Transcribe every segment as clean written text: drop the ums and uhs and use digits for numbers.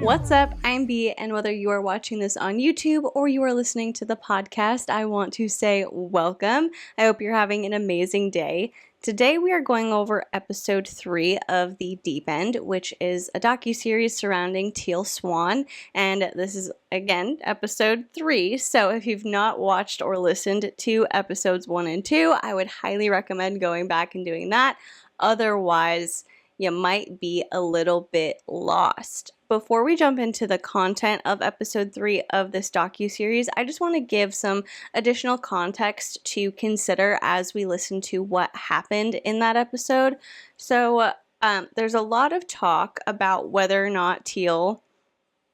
What's up? I'm B, and whether you are watching this on YouTube or you are listening to the podcast, I want to say welcome. I hope you're having an amazing day. Today we are going over episode 3 of The Deep End, which is a docuseries surrounding Teal Swan, and this is, again, episode 3, so if you've not watched or listened to episodes 1 and 2, I would highly recommend going back and doing that. Otherwise, you might be a little bit lost. Before we jump into the content of episode 3 of this docuseries, I just want to give some additional context to consider as we listen to what happened in that episode. So there's a lot of talk about whether or not Teal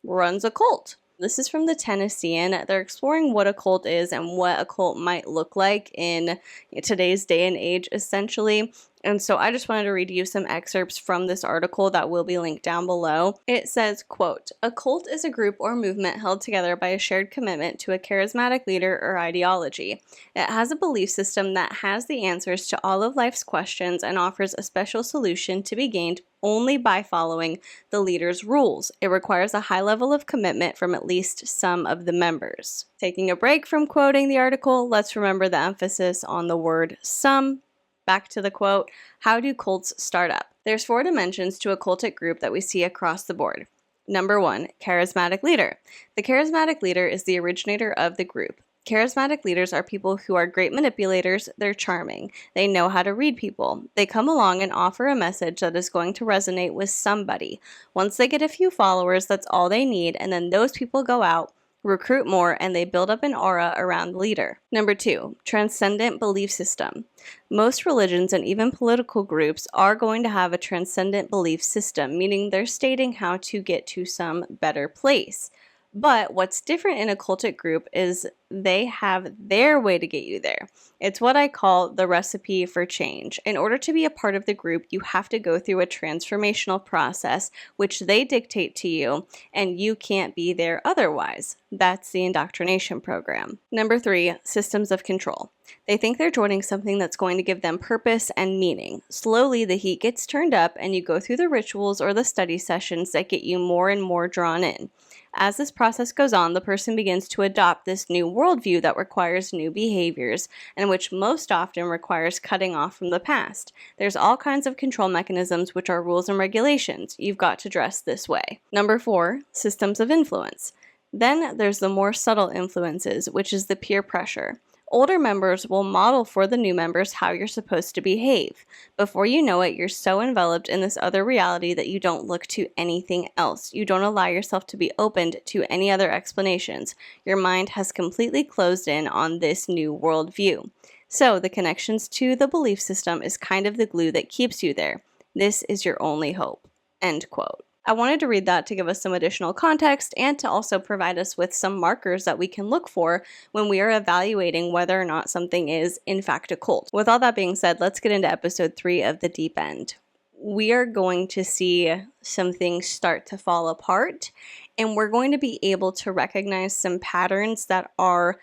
runs a cult. This is from the Tennessean. They're exploring what a cult is and what a cult might look like in today's day and age, essentially. And so I just wanted to read you some excerpts from this article that will be linked down below. It says, quote, "A cult is a group or movement held together by a shared commitment to a charismatic leader or ideology. It has a belief system that has the answers to all of life's questions and offers a special solution to be gained only by following the leader's rules. It requires a high level of commitment from at least some of the members." Taking a break from quoting the article, let's remember the emphasis on the word some. Back to the quote, "How do cults start up?" There's 4 dimensions to a cultic group that we see across the board. Number 1, charismatic leader. The charismatic leader is the originator of the group. Charismatic leaders are people who are great manipulators. They're charming. They know how to read people. They come along and offer a message that is going to resonate with somebody. Once they get a few followers, that's all they need, and then those people go out, recruit more, and they build up an aura around the leader. Number 2, transcendent belief system. Most religions and even political groups are going to have a transcendent belief system, meaning they're stating how to get to some better place. But what's different in a cultic group is they have their way to get you there. It's what I call the recipe for change. In order to be a part of the group, you have to go through a transformational process, which they dictate to you, and you can't be there otherwise. That's the indoctrination program. Number 3, systems of control. They think they're joining something that's going to give them purpose and meaning. Slowly, the heat gets turned up, and you go through the rituals or the study sessions that get you more and more drawn in. As this process goes on, the person begins to adopt this new worldview that requires new behaviors, and which most often requires cutting off from the past. There's all kinds of control mechanisms, which are rules and regulations. You've got to dress this way. Number 4, systems of influence. Then there's the more subtle influences, which is the peer pressure. Older members will model for the new members how you're supposed to behave. Before you know it, you're so enveloped in this other reality that you don't look to anything else. You don't allow yourself to be opened to any other explanations. Your mind has completely closed in on this new worldview. So the connections to the belief system is kind of the glue that keeps you there. This is your only hope. End quote. I wanted to read that to give us some additional context and to also provide us with some markers that we can look for when we are evaluating whether or not something is in fact a cult. With all that being said, let's get into episode 3 of The Deep End. We are going to see some things start to fall apart, and we're going to be able to recognize some patterns that are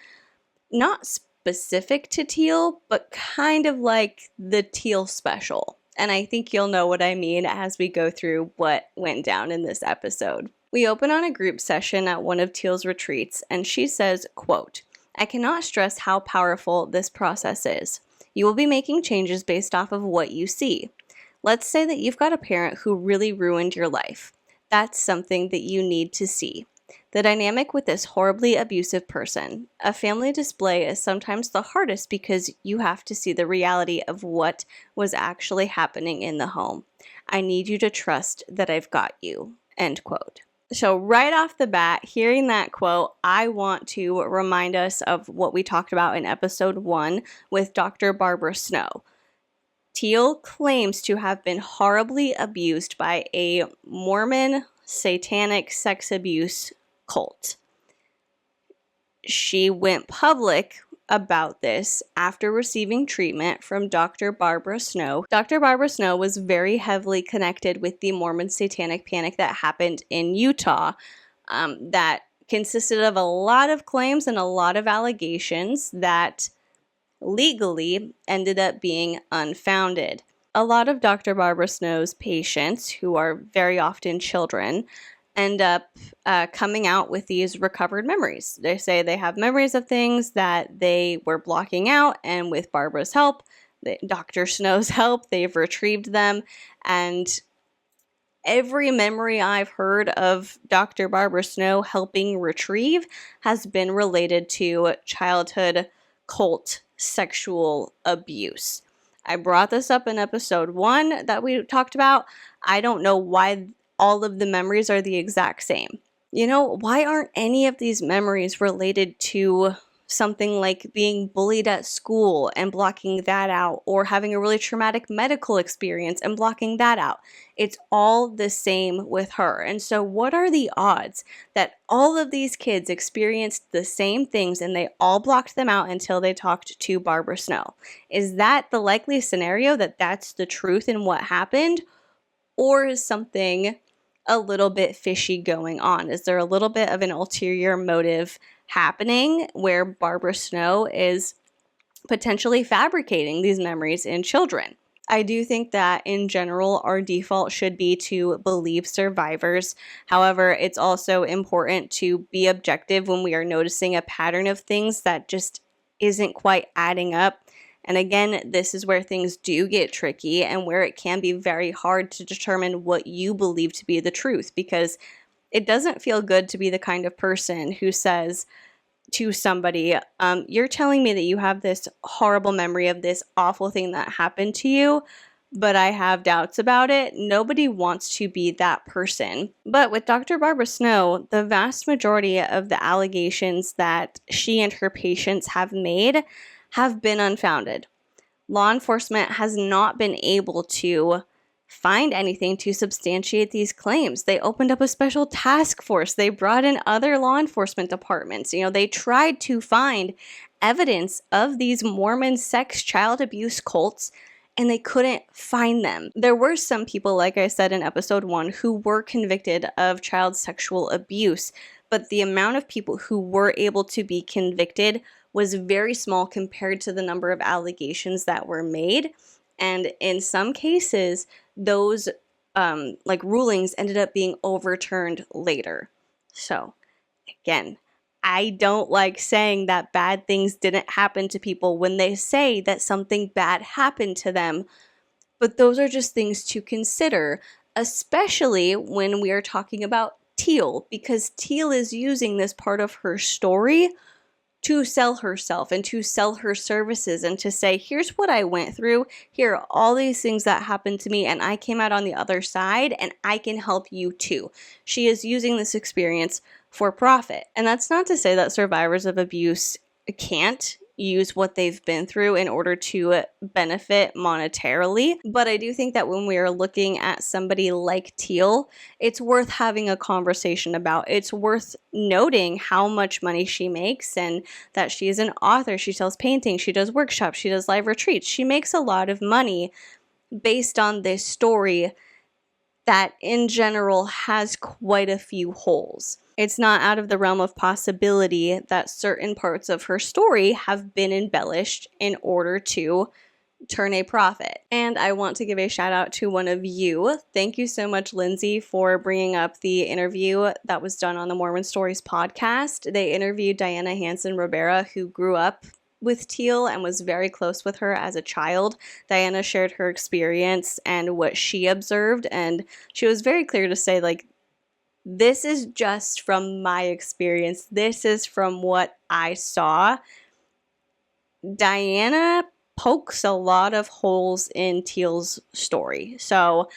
not specific to Teal, but kind of like the Teal special. And I think you'll know what I mean as we go through what went down in this episode. We open on a group session at one of Teal's retreats, and she says, quote, "I cannot stress how powerful this process is. You will be making changes based off of what you see. Let's say that you've got a parent who really ruined your life. That's something that you need to see. The dynamic with this horribly abusive person. A family display is sometimes the hardest because you have to see the reality of what was actually happening in the home. I need you to trust that I've got you." End quote. So right off the bat, hearing that quote, I want to remind us of what we talked about in episode 1 with Dr. Barbara Snow. Teal claims to have been horribly abused by a Mormon satanic sex abuse cult. She went public about this after receiving treatment from Dr. Barbara Snow. Dr. Barbara Snow was very heavily connected with the Mormon satanic panic that happened in Utah that consisted of a lot of claims and a lot of allegations that legally ended up being unfounded. A lot of Dr. Barbara Snow's patients, who are very often children, end up coming out with these recovered memories. They say they have memories of things that they were blocking out, and with Barbara's help, Dr. Snow's help, they've retrieved them. And every memory I've heard of Dr. Barbara Snow helping retrieve has been related to childhood cult sexual abuse. I brought this up in episode 1 that we talked about. I don't know why all of the memories are the exact same. You know, why aren't any of these memories related to something like being bullied at school and blocking that out, or having a really traumatic medical experience and blocking that out? It's all the same with her. And so what are the odds that all of these kids experienced the same things and they all blocked them out until they talked to Barbara Snow? Is that the likely scenario, that that's the truth in what happened? Or is something a little bit fishy going on? Is there a little bit of an ulterior motive happening where Barbara Snow is potentially fabricating these memories in children? I do think that in general, our default should be to believe survivors. However, it's also important to be objective when we are noticing a pattern of things that just isn't quite adding up. And again, this is where things do get tricky and where it can be very hard to determine what you believe to be the truth, because it doesn't feel good to be the kind of person who says to somebody, you're telling me that you have this horrible memory of this awful thing that happened to you, but I have doubts about it. Nobody wants to be that person. But with Dr. Barbara Snow, the vast majority of the allegations that she and her patients have made have been unfounded. Law enforcement has not been able to find anything to substantiate these claims. They opened up a special task force. They brought in other law enforcement departments. You know, they tried to find evidence of these Mormon sex child abuse cults, and they couldn't find them. There were some people, like I said in episode 1, who were convicted of child sexual abuse, but the amount of people who were able to be convicted was very small compared to the number of allegations that were made. And in some cases, those rulings ended up being overturned later. So again, I don't like saying that bad things didn't happen to people when they say that something bad happened to them, but those are just things to consider, especially when we are talking about Teal, because Teal is using this part of her story to sell herself and to sell her services and to say, here's what I went through, here are all these things that happened to me, and I came out on the other side, and I can help you too. She is using this experience for profit. And that's not to say that survivors of abuse can't use what they've been through in order to benefit monetarily. But I do think that when we are looking at somebody like Teal, it's worth having a conversation about. It's worth noting how much money she makes and that she is an author. She sells paintings, she does workshops, she does live retreats. She makes a lot of money based on this story that in general has quite a few holes. It's not out of the realm of possibility that certain parts of her story have been embellished in order to turn a profit. And I want to give a shout out to one of you. Thank you so much, Lindsay, for bringing up the interview that was done on the Mormon Stories podcast. They interviewed Diana Hansen Rivera, who grew up with Teal and was very close with her as a child. Diana shared her experience and what she observed, and she was very clear to say, like, this is just from my experience. This is from what I saw. Diana pokes a lot of holes in Teal's story. So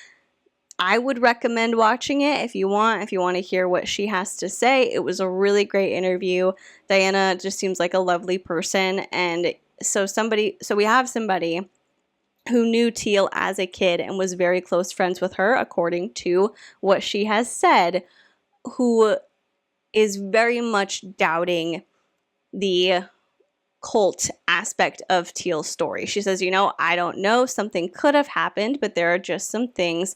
I would recommend watching it if you want to hear what she has to say. It was a really great interview. Diana just seems like a lovely person. And so we have somebody who knew Teal as a kid and was very close friends with her, according to what she has said, who is very much doubting the cult aspect of Teal's story. She says, I don't know, something could have happened, but there are just some things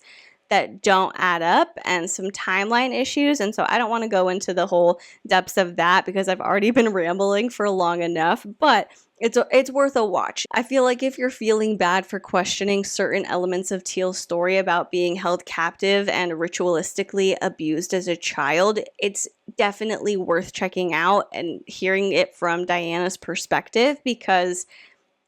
that don't add up and some timeline issues. And so I don't want to go into the whole depths of that because I've already been rambling for long enough. But It's worth a watch. I feel like if you're feeling bad for questioning certain elements of Teal's story about being held captive and ritualistically abused as a child, it's definitely worth checking out and hearing it from Diana's perspective, because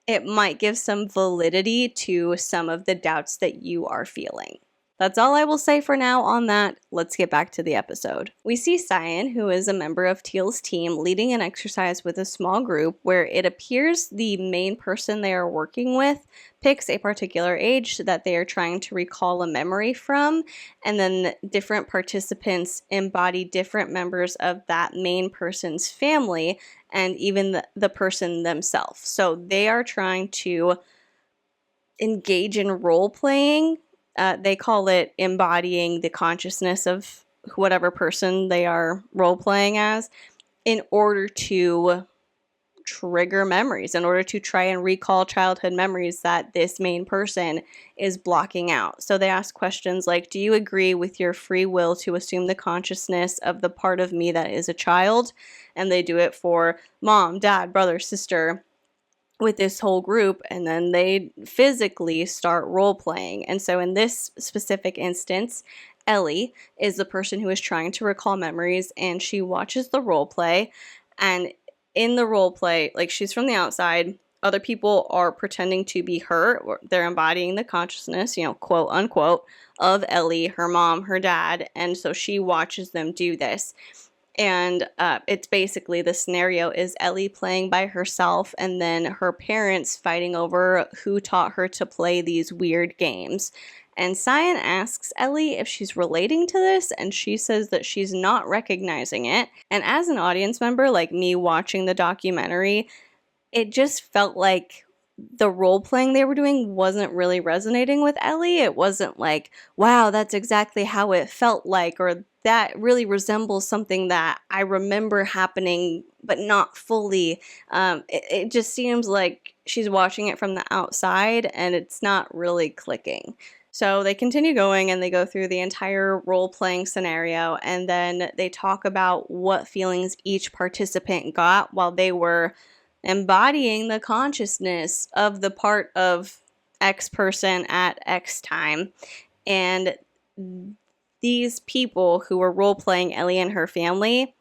it might give some validity to some of the doubts that you are feeling. That's all I will say for now on that. Let's get back to the episode. We see Cyan, who is a member of Teal's team, leading an exercise with a small group where it appears the main person they are working with picks a particular age that they are trying to recall a memory from, and then different participants embody different members of that main person's family and even the person themselves. So they are trying to engage in role playing. They call it embodying the consciousness of whatever person they are role playing as, in order to trigger memories, in order to try and recall childhood memories that this main person is blocking out. So they ask questions like, do you agree with your free will to assume the consciousness of the part of me that is a child? And they do it for mom, dad, brother, sister, with this whole group, and then they physically start role playing. And so in this specific instance, Ellie is the person who is trying to recall memories, and she watches the role play. And in the role play, like, she's from the outside, other people are pretending to be her, or they're embodying the consciousness, quote unquote, of Ellie, her mom, her dad. And so she watches them do this. And it's basically, the scenario is Ellie playing by herself and then her parents fighting over who taught her to play these weird games. And Cyan asks Ellie if she's relating to this, and she says that she's not recognizing it. And as an audience member, like me watching the documentary, it just felt like the role playing they were doing wasn't really resonating with Ellie. It wasn't like, wow, that's exactly how it felt like, or that really resembles something that I remember happening, but not fully. It just seems like she's watching it from the outside, and it's not really clicking. So they continue going, and they go through the entire role-playing scenario, and then they talk about what feelings each participant got while they were embodying the consciousness of the part of X person at X time. And these people who were role-playing Ellie and her family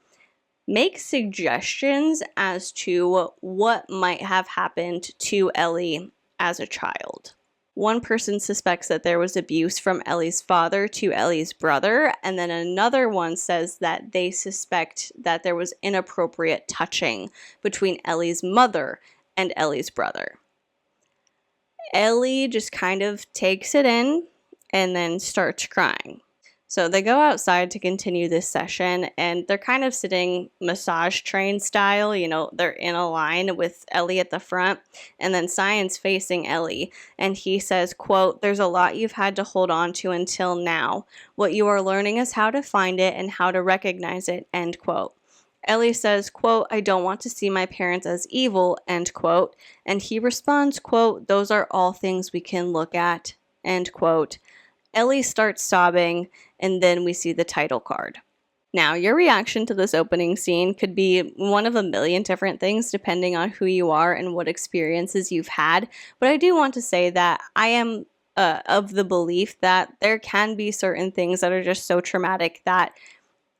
make suggestions as to what might have happened to Ellie as a child. One person suspects that there was abuse from Ellie's father to Ellie's brother, and then another one says that they suspect that there was inappropriate touching between Ellie's mother and Ellie's brother. Ellie just kind of takes it in and then starts crying. So they go outside to continue this session, and they're kind of sitting massage train style. They're in a line with Ellie at the front, and then Cyan's facing Ellie, and he says, quote, "There's a lot you've had to hold on to until now. What you are learning is how to find it and how to recognize it," end quote. Ellie says, quote, "I don't want to see my parents as evil," end quote. And he responds, quote, "Those are all things we can look at," end quote. Ellie starts sobbing, and then we see the title card. Now, your reaction to this opening scene could be one of a million different things depending on who you are and what experiences you've had, but I do want to say that I am of the belief that there can be certain things that are just so traumatic that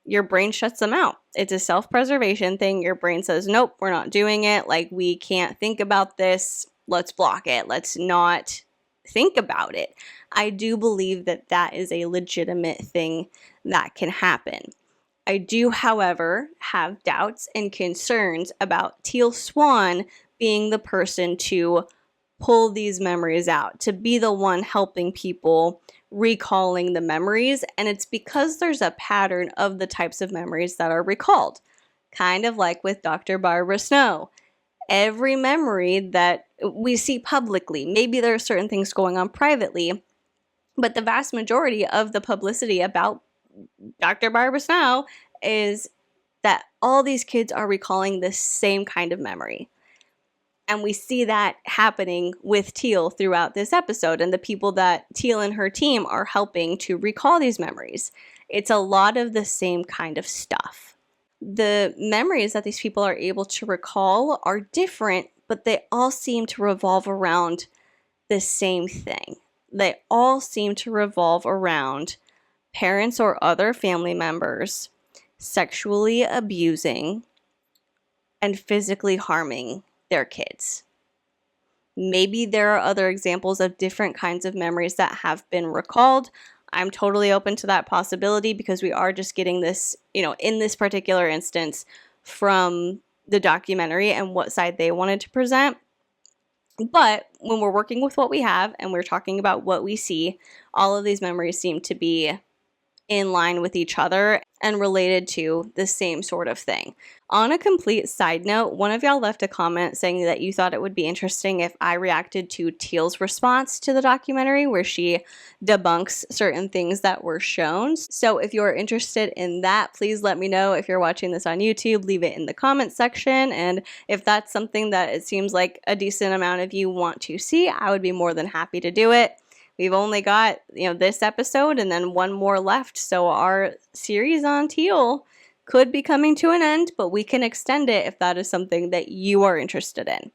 your brain shuts them out. It's a self-preservation thing. Your brain says, nope, we're not doing it. Like, we can't think about this. Let's block it. Let's not think about it. I do believe that that is a legitimate thing that can happen. I do, however, have doubts and concerns about Teal Swan being the person to pull these memories out, to be the one helping people recalling the memories. And it's because there's a pattern of the types of memories that are recalled, kind of like with Dr. Barbara Snow. Every memory that we see publicly, maybe there are certain things going on privately, but the vast majority of the publicity about Dr. Barbara Snow is that all these kids are recalling the same kind of memory. And we see that happening with Teal throughout this episode, and the people that Teal and her team are helping to recall these memories. It's a lot of the same kind of stuff. The memories that these people are able to recall are different but they all seem to revolve around the same thing. They all seem to revolve around parents or other family members sexually abusing and physically harming their kids. Maybe there are other examples of different kinds of memories that have been recalled. I'm totally open to that possibility because we are just getting this, in this particular instance from the documentary and what side they wanted to present. But when we're working with what we have and we're talking about what we see, all of these memories seem to be in line with each other and related to the same sort of thing. On a complete side note, one of y'all left a comment saying that you thought it would be interesting if I reacted to Teal's response to the documentary where she debunks certain things that were shown. So if you're interested in that, please let me know. If you're watching this on YouTube, leave it in the comments section. And if that's something that it seems like a decent amount of you want to see, I would be more than happy to do it. We've only got, this episode and then one more left. So our series on Teal could be coming to an end, but we can extend it if that is something that you are interested in.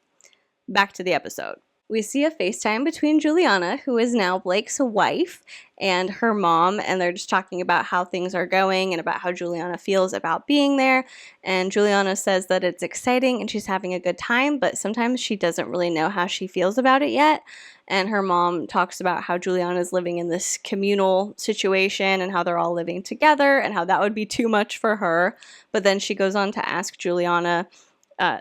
Back to the episode. We see a FaceTime between Juliana, who is now Blake's wife, and her mom, and they're just talking about how things are going and about how Juliana feels about being there. And Juliana says that it's exciting and she's having a good time, but sometimes she doesn't really know how she feels about it yet. And her mom talks about how Juliana is living in this communal situation and how they're all living together and how that would be too much for her. But then she goes on to ask Juliana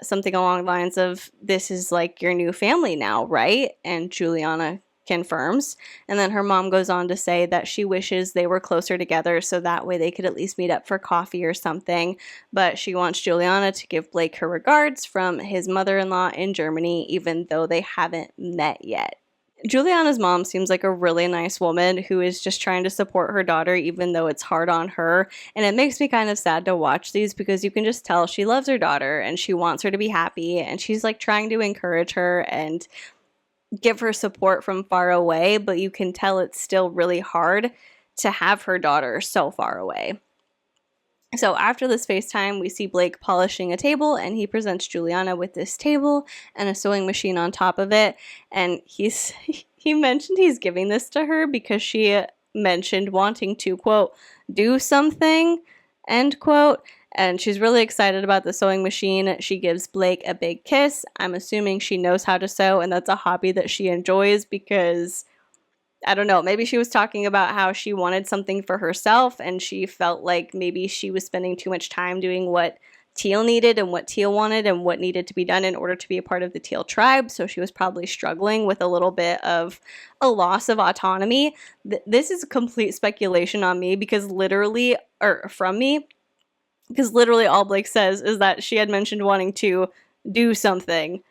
something along the lines of, this is like your new family now, right? And Juliana confirms. And then her mom goes on to say that she wishes they were closer together so that way they could at least meet up for coffee or something. But she wants Juliana to give Blake her regards from his mother-in-law in Germany, even though they haven't met yet. Juliana's mom seems like a really nice woman who is just trying to support her daughter even though it's hard on her. And it makes me kind of sad to watch these because you can just tell she loves her daughter and she wants her to be happy and she's like trying to encourage her and give her support from far away, but you can tell it's still really hard to have her daughter so far away. So after this FaceTime, we see Blake polishing a table and he presents Juliana with this table and a sewing machine on top of it. And he mentioned he's giving this to her because she mentioned wanting to, quote, do something, end quote. And she's really excited about the sewing machine. She gives Blake a big kiss. I'm assuming she knows how to sew and that's a hobby that she enjoys because, I don't know, maybe she was talking about how she wanted something for herself and she felt like maybe she was spending too much time doing what Teal needed and what Teal wanted and what needed to be done in order to be a part of the Teal tribe. So she was probably struggling with a little bit of a loss of autonomy. This is complete speculation on me because literally all Blake says is that she had mentioned wanting to do something.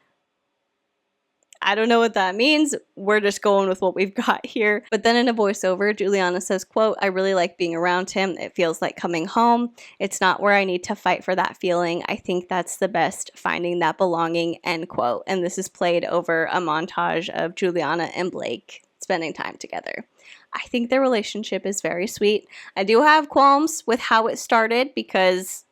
I don't know what that means. We're just going with what we've got here. But then in a voiceover, Juliana says, quote, I really like being around him. It feels like coming home. It's not where I need to fight for that feeling. I think that's the best, finding that belonging, end quote. And this is played over a montage of Juliana and Blake spending time together. I think their relationship is very sweet. I do have qualms with how it started because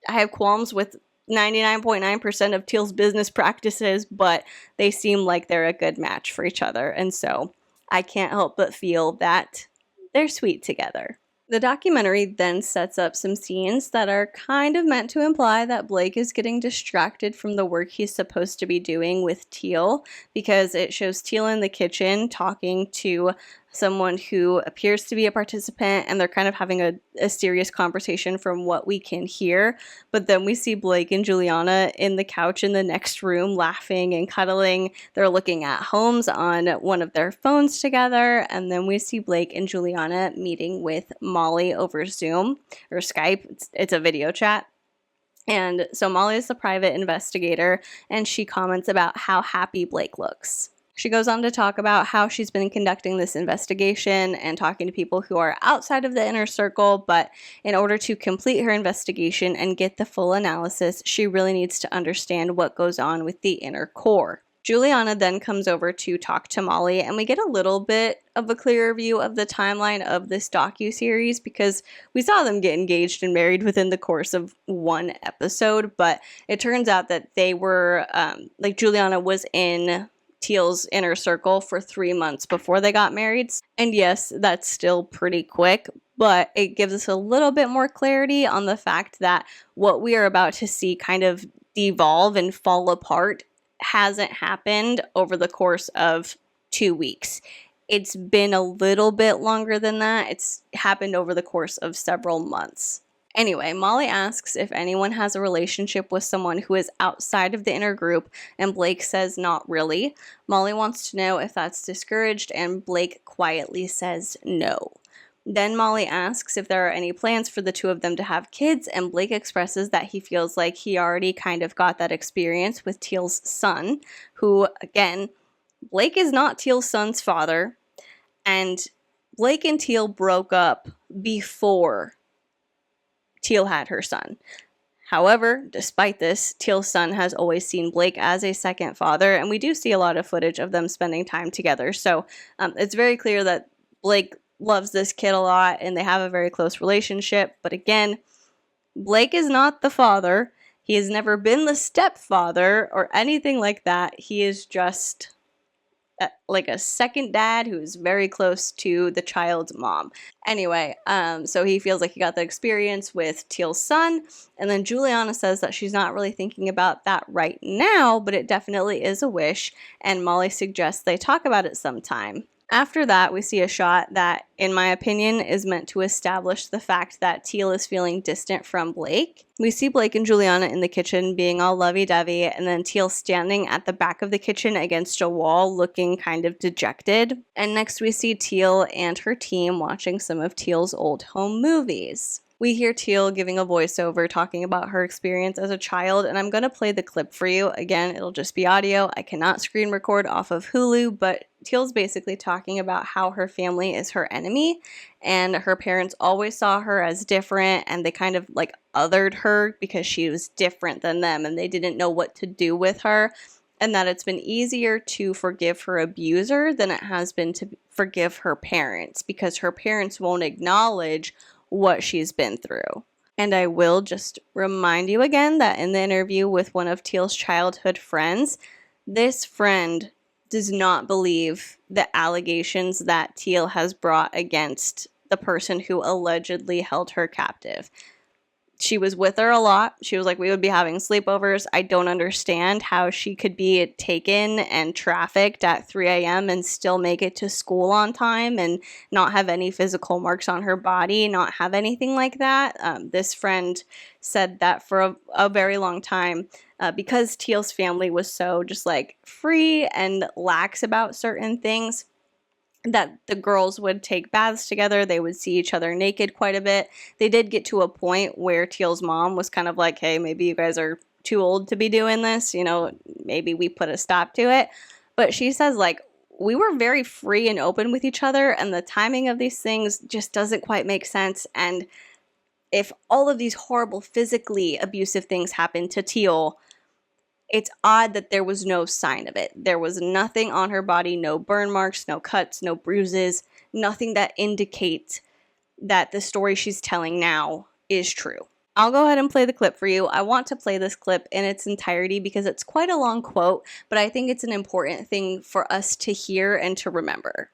I have qualms with 99.9% of Teal's business practices, but they seem like they're a good match for each other. And so I can't help but feel that they're sweet together. The documentary then sets up some scenes that are kind of meant to imply that Blake is getting distracted from the work he's supposed to be doing with Teal, because it shows Teal in the kitchen talking to someone who appears to be a participant, and they're kind of having a serious conversation from what we can hear. But then we see Blake and Juliana in the couch in the next room laughing and cuddling. They're looking at homes on one of their phones together. And then we see Blake and Juliana meeting with Molly over Zoom or Skype. It's a video chat. And so Molly is the private investigator, and she comments about how happy Blake looks. She goes on to talk about how she's been conducting this investigation and talking to people who are outside of the inner circle, but in order to complete her investigation and get the full analysis, she really needs to understand what goes on with the inner core. Juliana then comes over to talk to Molly, and we get a little bit of a clearer view of the timeline of this docuseries because we saw them get engaged and married within the course of one episode, but it turns out that they were, Juliana was in Teal's inner circle for 3 months before they got married. And yes, that's still pretty quick, but it gives us a little bit more clarity on the fact that what we are about to see kind of devolve and fall apart hasn't happened over the course of 2 weeks. It's been a little bit longer than that. It's happened over the course of several months. Anyway, Molly asks if anyone has a relationship with someone who is outside of the inner group, and Blake says not really. Molly wants to know if that's discouraged, and Blake quietly says no. Then Molly asks if there are any plans for the two of them to have kids, and Blake expresses that he feels like he already kind of got that experience with Teal's son, who, again, Blake is not Teal's son's father, and Blake and Teal broke up before Teal had her son. However, despite this, Teal's son has always seen Blake as a second father, and we do see a lot of footage of them spending time together. So it's very clear that Blake loves this kid a lot, and they have a very close relationship. But again, Blake is not the father. He has never been the stepfather or anything like that. He is just like a second dad who's very close to the child's mom. Anyway, so he feels like he got the experience with Teal's son, and then Juliana says that she's not really thinking about that right now, but it definitely is a wish, and Molly suggests they talk about it sometime. After that, we see a shot that, in my opinion, is meant to establish the fact that Teal is feeling distant from Blake. We see Blake and Juliana in the kitchen being all lovey-dovey, and then Teal standing at the back of the kitchen against a wall looking kind of dejected. And next we see Teal and her team watching some of Teal's old home movies. We hear Teal giving a voiceover talking about her experience as a child, and I'm going to play the clip for you. Again, it'll just be audio. I cannot screen record off of Hulu, but Teal's basically talking about how her family is her enemy, and her parents always saw her as different, and they kind of like othered her because she was different than them, and they didn't know what to do with her, and that it's been easier to forgive her abuser than it has been to forgive her parents because her parents won't acknowledge what she's been through. And I will just remind you again that in the interview with one of Teal's childhood friends, this friend does not believe the allegations that Teal has brought against the person who allegedly held her captive. She was with her a lot. She was like, we would be having sleepovers. I don't understand how she could be taken and trafficked at 3 a.m. and still make it to school on time and not have any physical marks on her body, not have anything like that. This friend said that for a very long time because Teal's family was so just like free and lax about certain things, that the girls would take baths together. They would see each other naked quite a bit. They did get to a point where Teal's mom was kind of like, hey, maybe you guys are too old to be doing this. You know, maybe we put a stop to it. But she says, like, we were very free and open with each other, and the timing of these things just doesn't quite make sense. And if all of these horrible physically abusive things happened to Teal, it's odd that there was no sign of it. There was nothing on her body, no burn marks, no cuts, no bruises, nothing that indicates that the story she's telling now is true. I'll go ahead and play the clip for you. I want to play this clip in its entirety because it's quite a long quote, but I think it's an important thing for us to hear and to remember.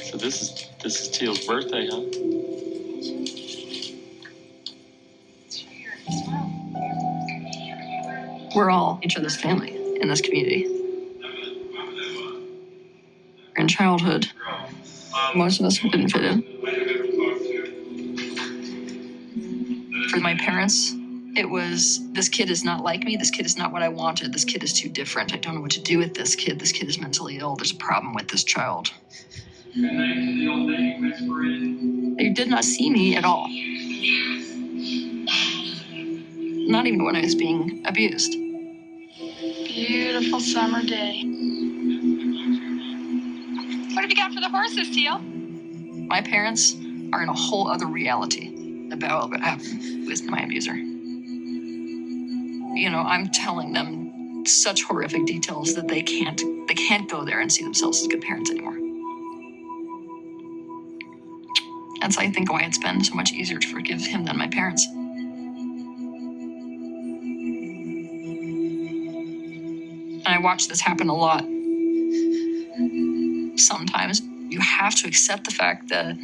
So this is Teal's birthday, huh? We're all each other's family in this community. In childhood, most of us didn't fit in. For my parents, it was, this kid is not like me. This kid is not what I wanted. This kid is too different. I don't know what to do with this kid. This kid is mentally ill. There's a problem with this child. They did not see me at all. Not even when I was being abused. Beautiful summer day. What have you got for the horses, Teal? My parents are in a whole other reality about who is my abuser. You know, I'm telling them such horrific details that they can't go there and see themselves as good parents anymore. That's, I think, why it's been so much easier to forgive him than my parents. And I watch this happen a lot. Sometimes you have to accept the fact that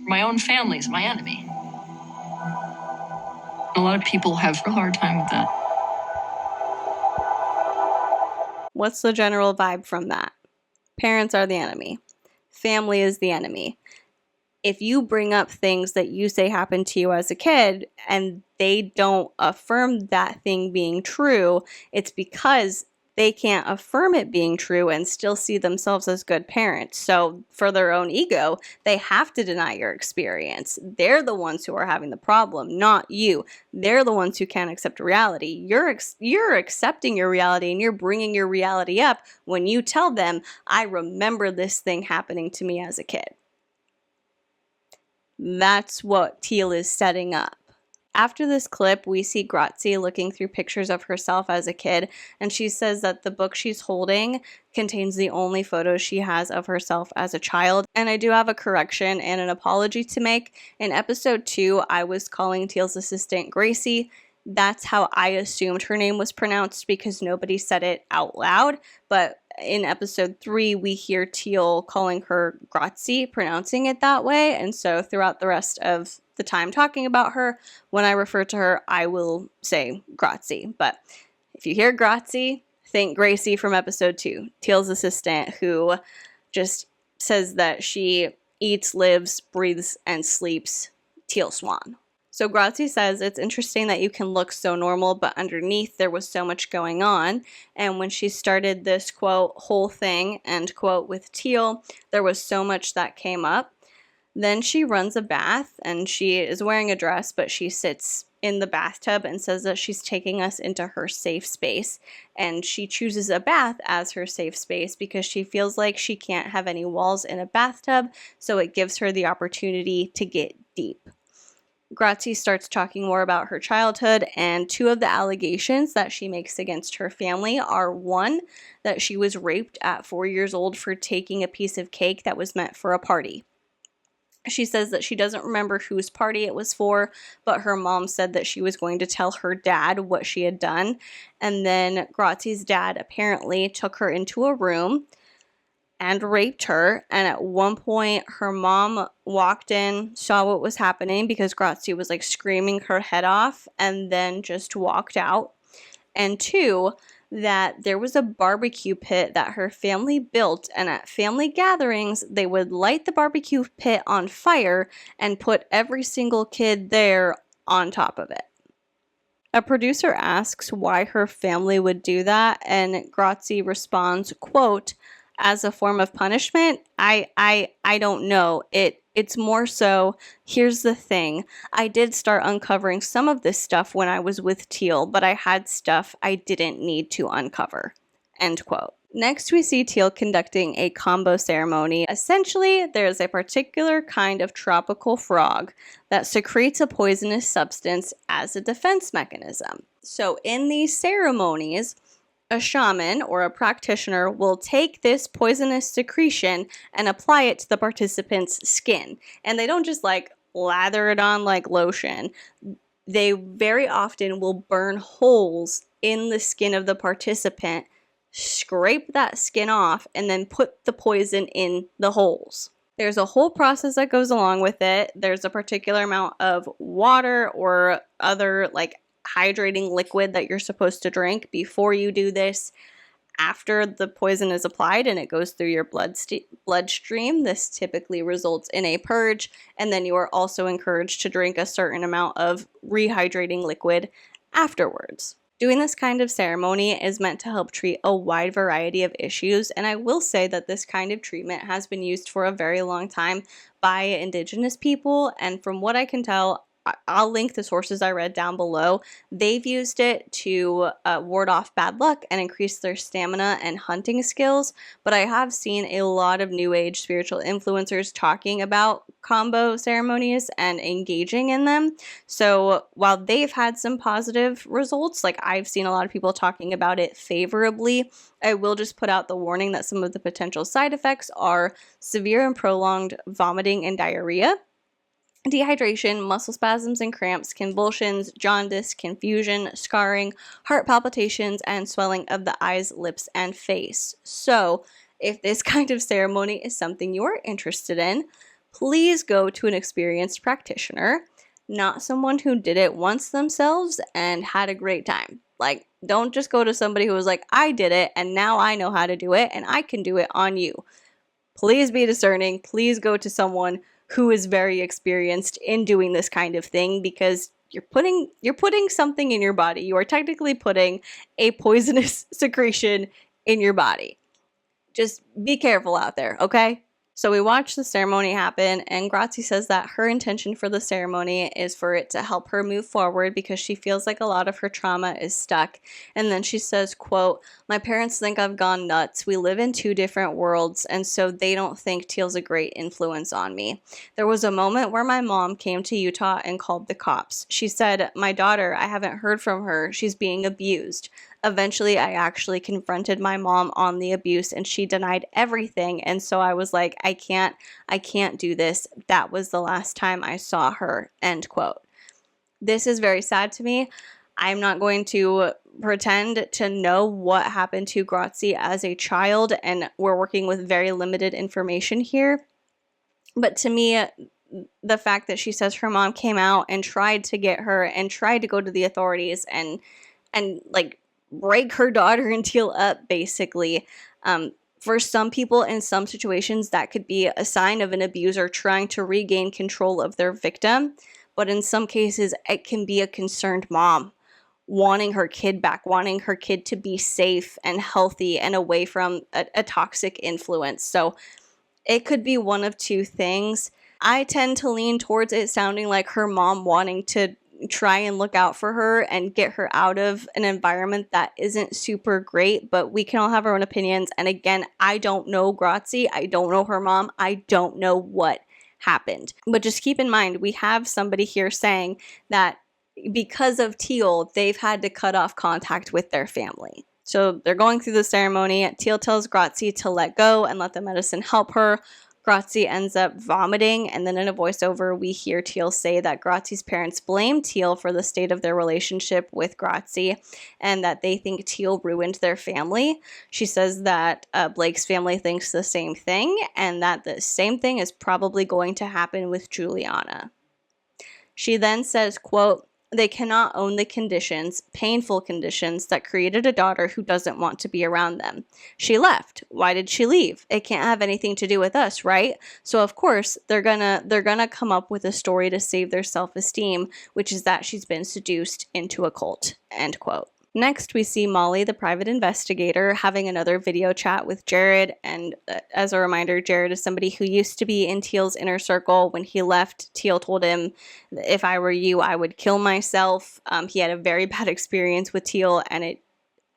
my own family is my enemy. A lot of people have a hard time with that. What's the general vibe from that? Parents are the enemy. Family is the enemy. If you bring up things that you say happened to you as a kid and they don't affirm that thing being true, it's because they can't affirm it being true and still see themselves as good parents. So for their own ego, they have to deny your experience. They're the ones who are having the problem, not you. They're the ones who can't accept reality. You're accepting your reality and you're bringing your reality up when you tell them, I remember this thing happening to me as a kid. That's what Teal is setting up. After this clip, we see Grazie looking through pictures of herself as a kid, and she says that the book she's holding contains the only photos she has of herself as a child. And I do have a correction and an apology to make. In episode 2, I was calling Teal's assistant Gracie. That's how I assumed her name was pronounced because nobody said it out loud, but in episode 3, we hear Teal calling her Grazie, pronouncing it that way, and so throughout the rest of the time talking about her, when I refer to her, I will say Grazie. But if you hear Grazie, think Gracie from episode 2, Teal's assistant, who just says that she eats, lives, breathes, and sleeps Teal Swan. So Grazie says, it's interesting that you can look so normal, but underneath there was so much going on. And when she started this, quote, whole thing, end quote, with Teal, there was so much that came up. Then she runs a bath, and she is wearing a dress, but she sits in the bathtub and says that she's taking us into her safe space. And she chooses a bath as her safe space because she feels like she can't have any walls in a bathtub, so it gives her the opportunity to get deep. Grazie starts talking more about her childhood, and 2 of the allegations that she makes against her family are, 1, that she was raped at 4 years old for taking a piece of cake that was meant for a party. She says that she doesn't remember whose party it was for, but her mom said that she was going to tell her dad what she had done. And then Grazie's dad apparently took her into a room and raped her. And at one point, her mom walked in, saw what was happening because Grazie was like screaming her head off, and then just walked out. And 2, that there was a barbecue pit that her family built, and at family gatherings, they would light the barbecue pit on fire and put every single kid there on top of it. A producer asks why her family would do that, and Grazie responds, quote, as a form of punishment, I don't know. It's more so, here's the thing. I did start uncovering some of this stuff when I was with Teal, but I had stuff I didn't need to uncover. End quote. Next, we see Teal conducting a combo ceremony. Essentially, there's a particular kind of tropical frog that secretes a poisonous substance as a defense mechanism. So in these ceremonies, a shaman or a practitioner will take this poisonous secretion and apply it to the participant's skin. And they don't just like lather it on like lotion. They very often will burn holes in the skin of the participant, scrape that skin off, and then put the poison in the holes. There's a whole process that goes along with it. There's a particular amount of water or other like hydrating liquid that you're supposed to drink before you do this. After the poison is applied and it goes through your bloodstream, this typically results in a purge, and then you are also encouraged to drink a certain amount of rehydrating liquid afterwards. Doing this kind of ceremony is meant to help treat a wide variety of issues, and I will say that this kind of treatment has been used for a very long time by Indigenous people, and from what I can tell, I'll link the sources I read down below. They've used it to ward off bad luck and increase their stamina and hunting skills. But I have seen a lot of new age spiritual influencers talking about combo ceremonies and engaging in them. So while they've had some positive results, like I've seen a lot of people talking about it favorably, I will just put out the warning that some of the potential side effects are severe and prolonged vomiting and diarrhea, dehydration, muscle spasms and cramps, convulsions, jaundice, confusion, scarring, heart palpitations, and swelling of the eyes, lips, and face. So, if this kind of ceremony is something you are interested in, please go to an experienced practitioner, not someone who did it once themselves and had a great time. Like, don't just go to somebody who was like, I did it and now I know how to do it and I can do it on you. Please be discerning. Please go to someone who is very experienced in doing this kind of thing, because you're putting something in your body. You are technically putting a poisonous secretion in your body. Just be careful out there, okay? So we watch the ceremony happen, and Grazi says that her intention for the ceremony is for it to help her move forward because she feels like a lot of her trauma is stuck. And then she says, quote, "My parents think I've gone nuts. We live in two different worlds, and so they don't think Teal's a great influence on me. There was a moment where my mom came to Utah and called the cops. She said, 'My daughter, I haven't heard from her. She's being abused.' Eventually, I actually confronted my mom on the abuse and she denied everything. And so I was like, I can't do this. That was the last time I saw her," end quote. This is very sad to me. I'm not going to pretend to know what happened to Grazi as a child, and we're working with very limited information here. But to me, the fact that she says her mom came out and tried to get her and tried to go to the authorities and like break her daughter and Teal up, basically. For some people in some situations, that could be a sign of an abuser trying to regain control of their victim. But in some cases, it can be a concerned mom wanting her kid back, wanting her kid to be safe and healthy and away from a toxic influence. So it could be one of two things. I tend to lean towards it sounding like her mom wanting to try and look out for her and get her out of an environment that isn't super great, but we can all have our own opinions. And again, I don't know Grazi. I don't know her mom. I don't know what happened. But just keep in mind, we have somebody here saying that because of Teal, they've had to cut off contact with their family. So they're going through the ceremony. Teal tells Grazi to let go and let the medicine help her. Grazi ends up vomiting, and then in a voiceover, we hear Teal say that Grazi's parents blame Teal for the state of their relationship with Grazi, and that they think Teal ruined their family. She says that Blake's family thinks the same thing, and that the same thing is probably going to happen with Juliana. She then says, quote, "They cannot own the conditions, painful conditions, that created a daughter who doesn't want to be around them. She left. Why did she leave? It can't have anything to do with us, right? So of course, they're gonna come up with a story to save their self-esteem, which is that she's been seduced into a cult," end quote. Next, we see Molly, the private investigator, having another video chat with Jared. And as a reminder, Jared is somebody who used to be in Teal's inner circle. When he left, Teal told him, "If I were you, I would kill myself." He had a very bad experience with Teal, and it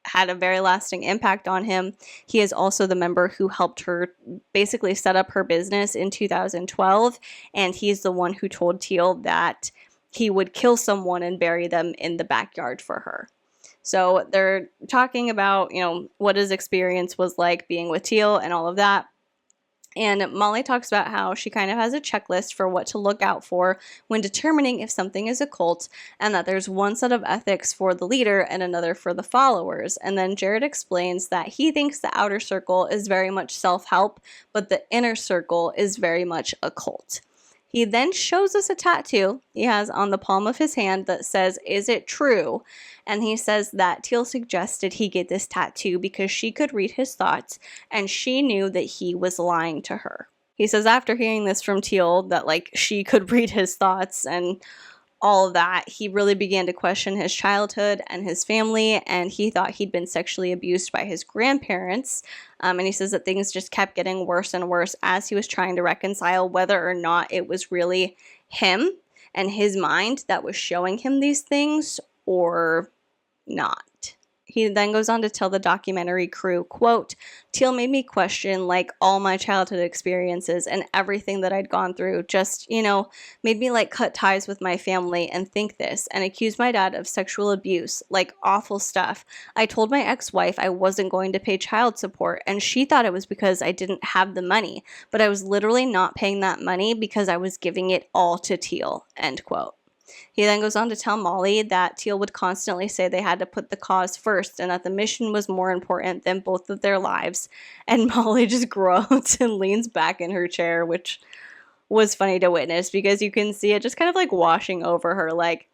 had a very lasting impact on him. He is also the member who helped her basically set up her business in 2012. And he's the one who told Teal that he would kill someone and bury them in the backyard for her. So they're talking about, what his experience was like being with Teal and all of that. And Molly talks about how she kind of has a checklist for what to look out for when determining if something is a cult, and that there's one set of ethics for the leader and another for the followers. And then Jared explains that he thinks the outer circle is very much self-help, but the inner circle is very much a cult. He then shows us a tattoo he has on the palm of his hand that says, "Is it true?" And he says that Teal suggested he get this tattoo because she could read his thoughts and she knew that he was lying to her. He says after hearing this from Teal that she could read his thoughts and all of that, he really began to question his childhood and his family, and he thought he'd been sexually abused by his grandparents. And he says that things just kept getting worse and worse as he was trying to reconcile whether or not it was really him. and his mind that was showing him these things or not. He then goes on to tell the documentary crew, quote, Teal made me question like all my childhood experiences and everything that I'd gone through. Just, made me like cut ties with my family and think this and accuse my dad of sexual abuse, like awful stuff. I told my ex-wife I wasn't going to pay child support and she thought it was because I didn't have the money, but I was literally not paying that money because I was giving it all to Teal, end quote. He then goes on to tell Molly that Teal would constantly say they had to put the cause first and that the mission was more important than both of their lives. And Molly just groans and leans back in her chair, which was funny to witness because you can see it just kind of like washing over her like,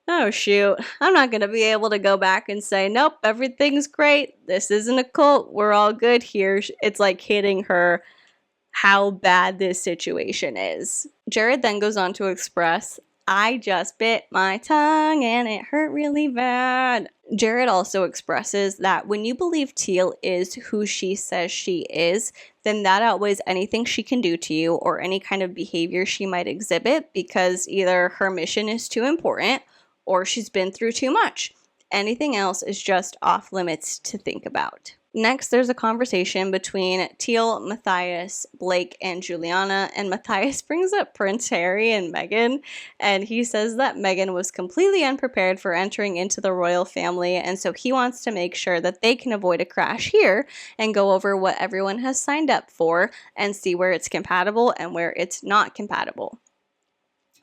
oh shoot, I'm not going to be able to go back and say, nope, everything's great. This isn't a cult. We're all good here. It's like hitting her how bad this situation is. Jared then goes on to express, I just bit my tongue and it hurt really bad. Jared also expresses that when you believe Teal is who she says she is, then that outweighs anything she can do to you or any kind of behavior she might exhibit because either her mission is too important or she's been through too much. Anything else is just off limits to think about. Next, there's a conversation between Teal, Matthias, Blake, and Juliana, and Matthias brings up Prince Harry and Meghan, and he says that Meghan was completely unprepared for entering into the royal family, and so he wants to make sure that they can avoid a crash here and go over what everyone has signed up for and see where it's compatible and where it's not compatible.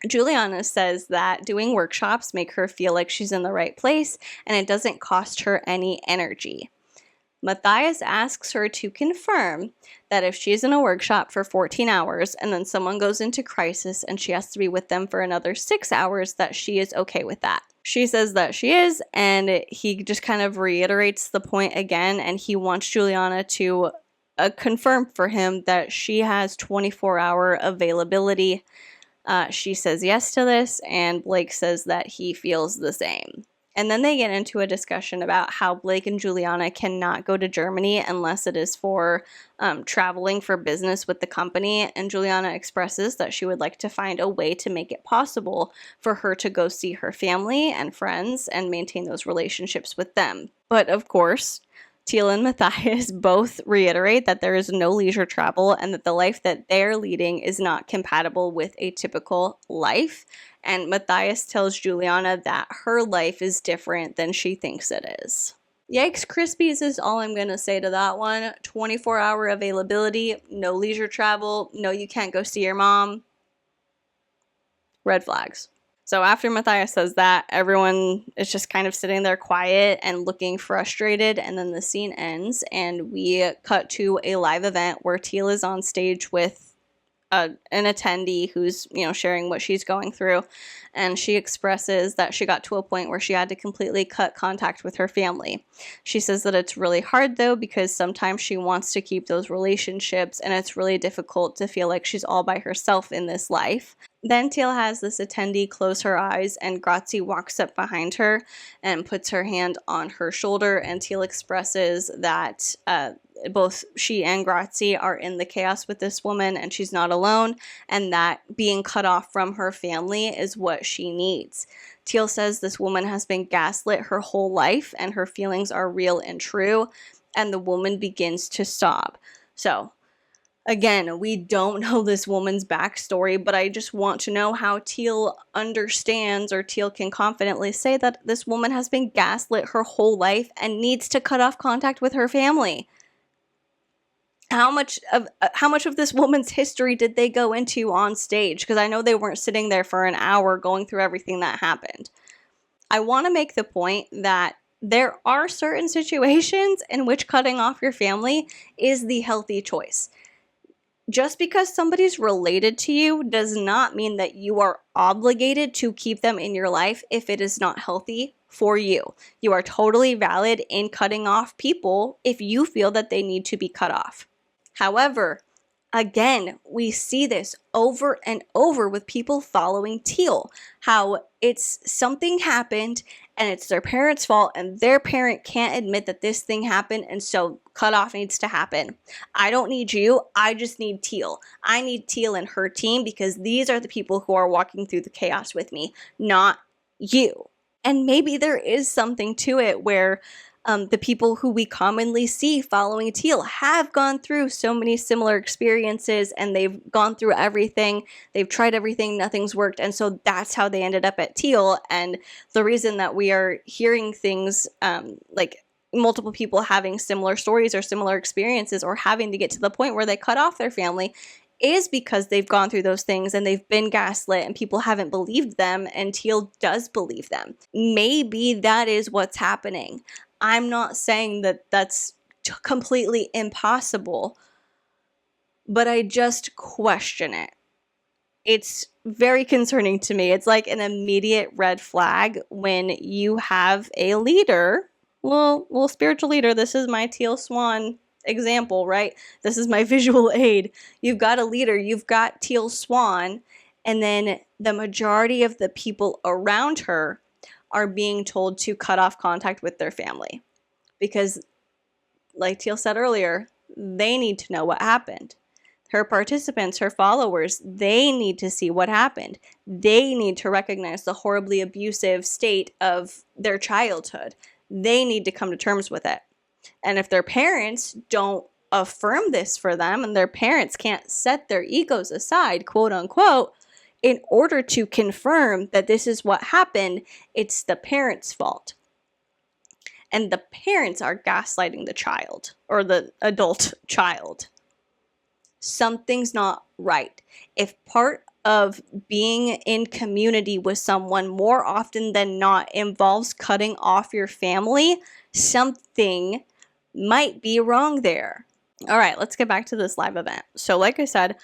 Juliana says that doing workshops make her feel like she's in the right place, and it doesn't cost her any energy. Matthias asks her to confirm that if she's in a workshop for 14 hours and then someone goes into crisis and she has to be with them for another 6 hours, that she is okay with that. She says that she is, and he just kind of reiterates the point again, and he wants Juliana to confirm for him that she has 24-hour availability. She says yes to this, and Blake says that he feels the same. And then they get into a discussion about how Blake and Juliana cannot go to Germany unless it is for traveling for business with the company. And Juliana expresses that she would like to find a way to make it possible for her to go see her family and friends and maintain those relationships with them. But of course, Teal and Matthias both reiterate that there is no leisure travel and that the life that they're leading is not compatible with a typical life. And Matthias tells Juliana that her life is different than she thinks it is. Yikes Krispies is all I'm going to say to that one. 24-hour availability, no leisure travel, no you can't go see your mom. Red flags. So after Matthias says that, everyone is just kind of sitting there quiet and looking frustrated, and then the scene ends, and we cut to a live event where Teal is on stage with an attendee who's, sharing what she's going through, and she expresses that she got to a point where she had to completely cut contact with her family. She says that it's really hard, though, because sometimes she wants to keep those relationships, and it's really difficult to feel like she's all by herself in this life. Then Teal has this attendee close her eyes, and Grazie walks up behind her and puts her hand on her shoulder, and Teal expresses that both she and Grazie are in the chaos with this woman, and she's not alone, and that being cut off from her family is what she needs. Teal says this woman has been gaslit her whole life, and her feelings are real and true, and the woman begins to sob. So, again, we don't know this woman's backstory, but I just want to know how Teal understands, or Teal can confidently say that this woman has been gaslit her whole life and needs to cut off contact with her family. How much of this woman's history did they go into on stage? Because I know they weren't sitting there for an hour going through everything that happened. I want to make the point that there are certain situations in which cutting off your family is the healthy choice. Just because somebody's related to you does not mean that you are obligated to keep them in your life if it is not healthy for you. You are totally valid in cutting off people if you feel that they need to be cut off. However, again, we see this over and over with people following Teal, how it's something happened and it's their parents' fault, and their parent can't admit that this thing happened, and so cutoff needs to happen. I don't need you. I just need Teal. I need Teal and her team because these are the people who are walking through the chaos with me, not you. And maybe there is something to it where the people who we commonly see following Teal have gone through so many similar experiences, and they've gone through everything. They've tried everything, nothing's worked. And so that's how they ended up at Teal. And the reason that we are hearing things like multiple people having similar stories or similar experiences or having to get to the point where they cut off their family is because they've gone through those things and they've been gaslit and people haven't believed them, and Teal does believe them. Maybe that is what's happening. I'm not saying that that's completely impossible, but I just question it. It's very concerning to me. It's like an immediate red flag when you have a leader, well, spiritual leader. This is my Teal Swan example, right? This is my visual aid. You've got a leader, you've got Teal Swan, and then the majority of the people around her are being told to cut off contact with their family because, like Teal said earlier, they need to know what happened. Her participants, her followers, they need to see what happened. They need to recognize the horribly abusive state of their childhood. They need to come to terms with it. And if their parents don't affirm this for them, and their parents can't set their egos aside, quote unquote, in order to confirm that this is what happened, it's the parents' fault. And the parents are gaslighting the child or the adult child. Something's not right. If part of being in community with someone more often than not involves cutting off your family, something might be wrong there. All right, let's get back to this live event. So like I said,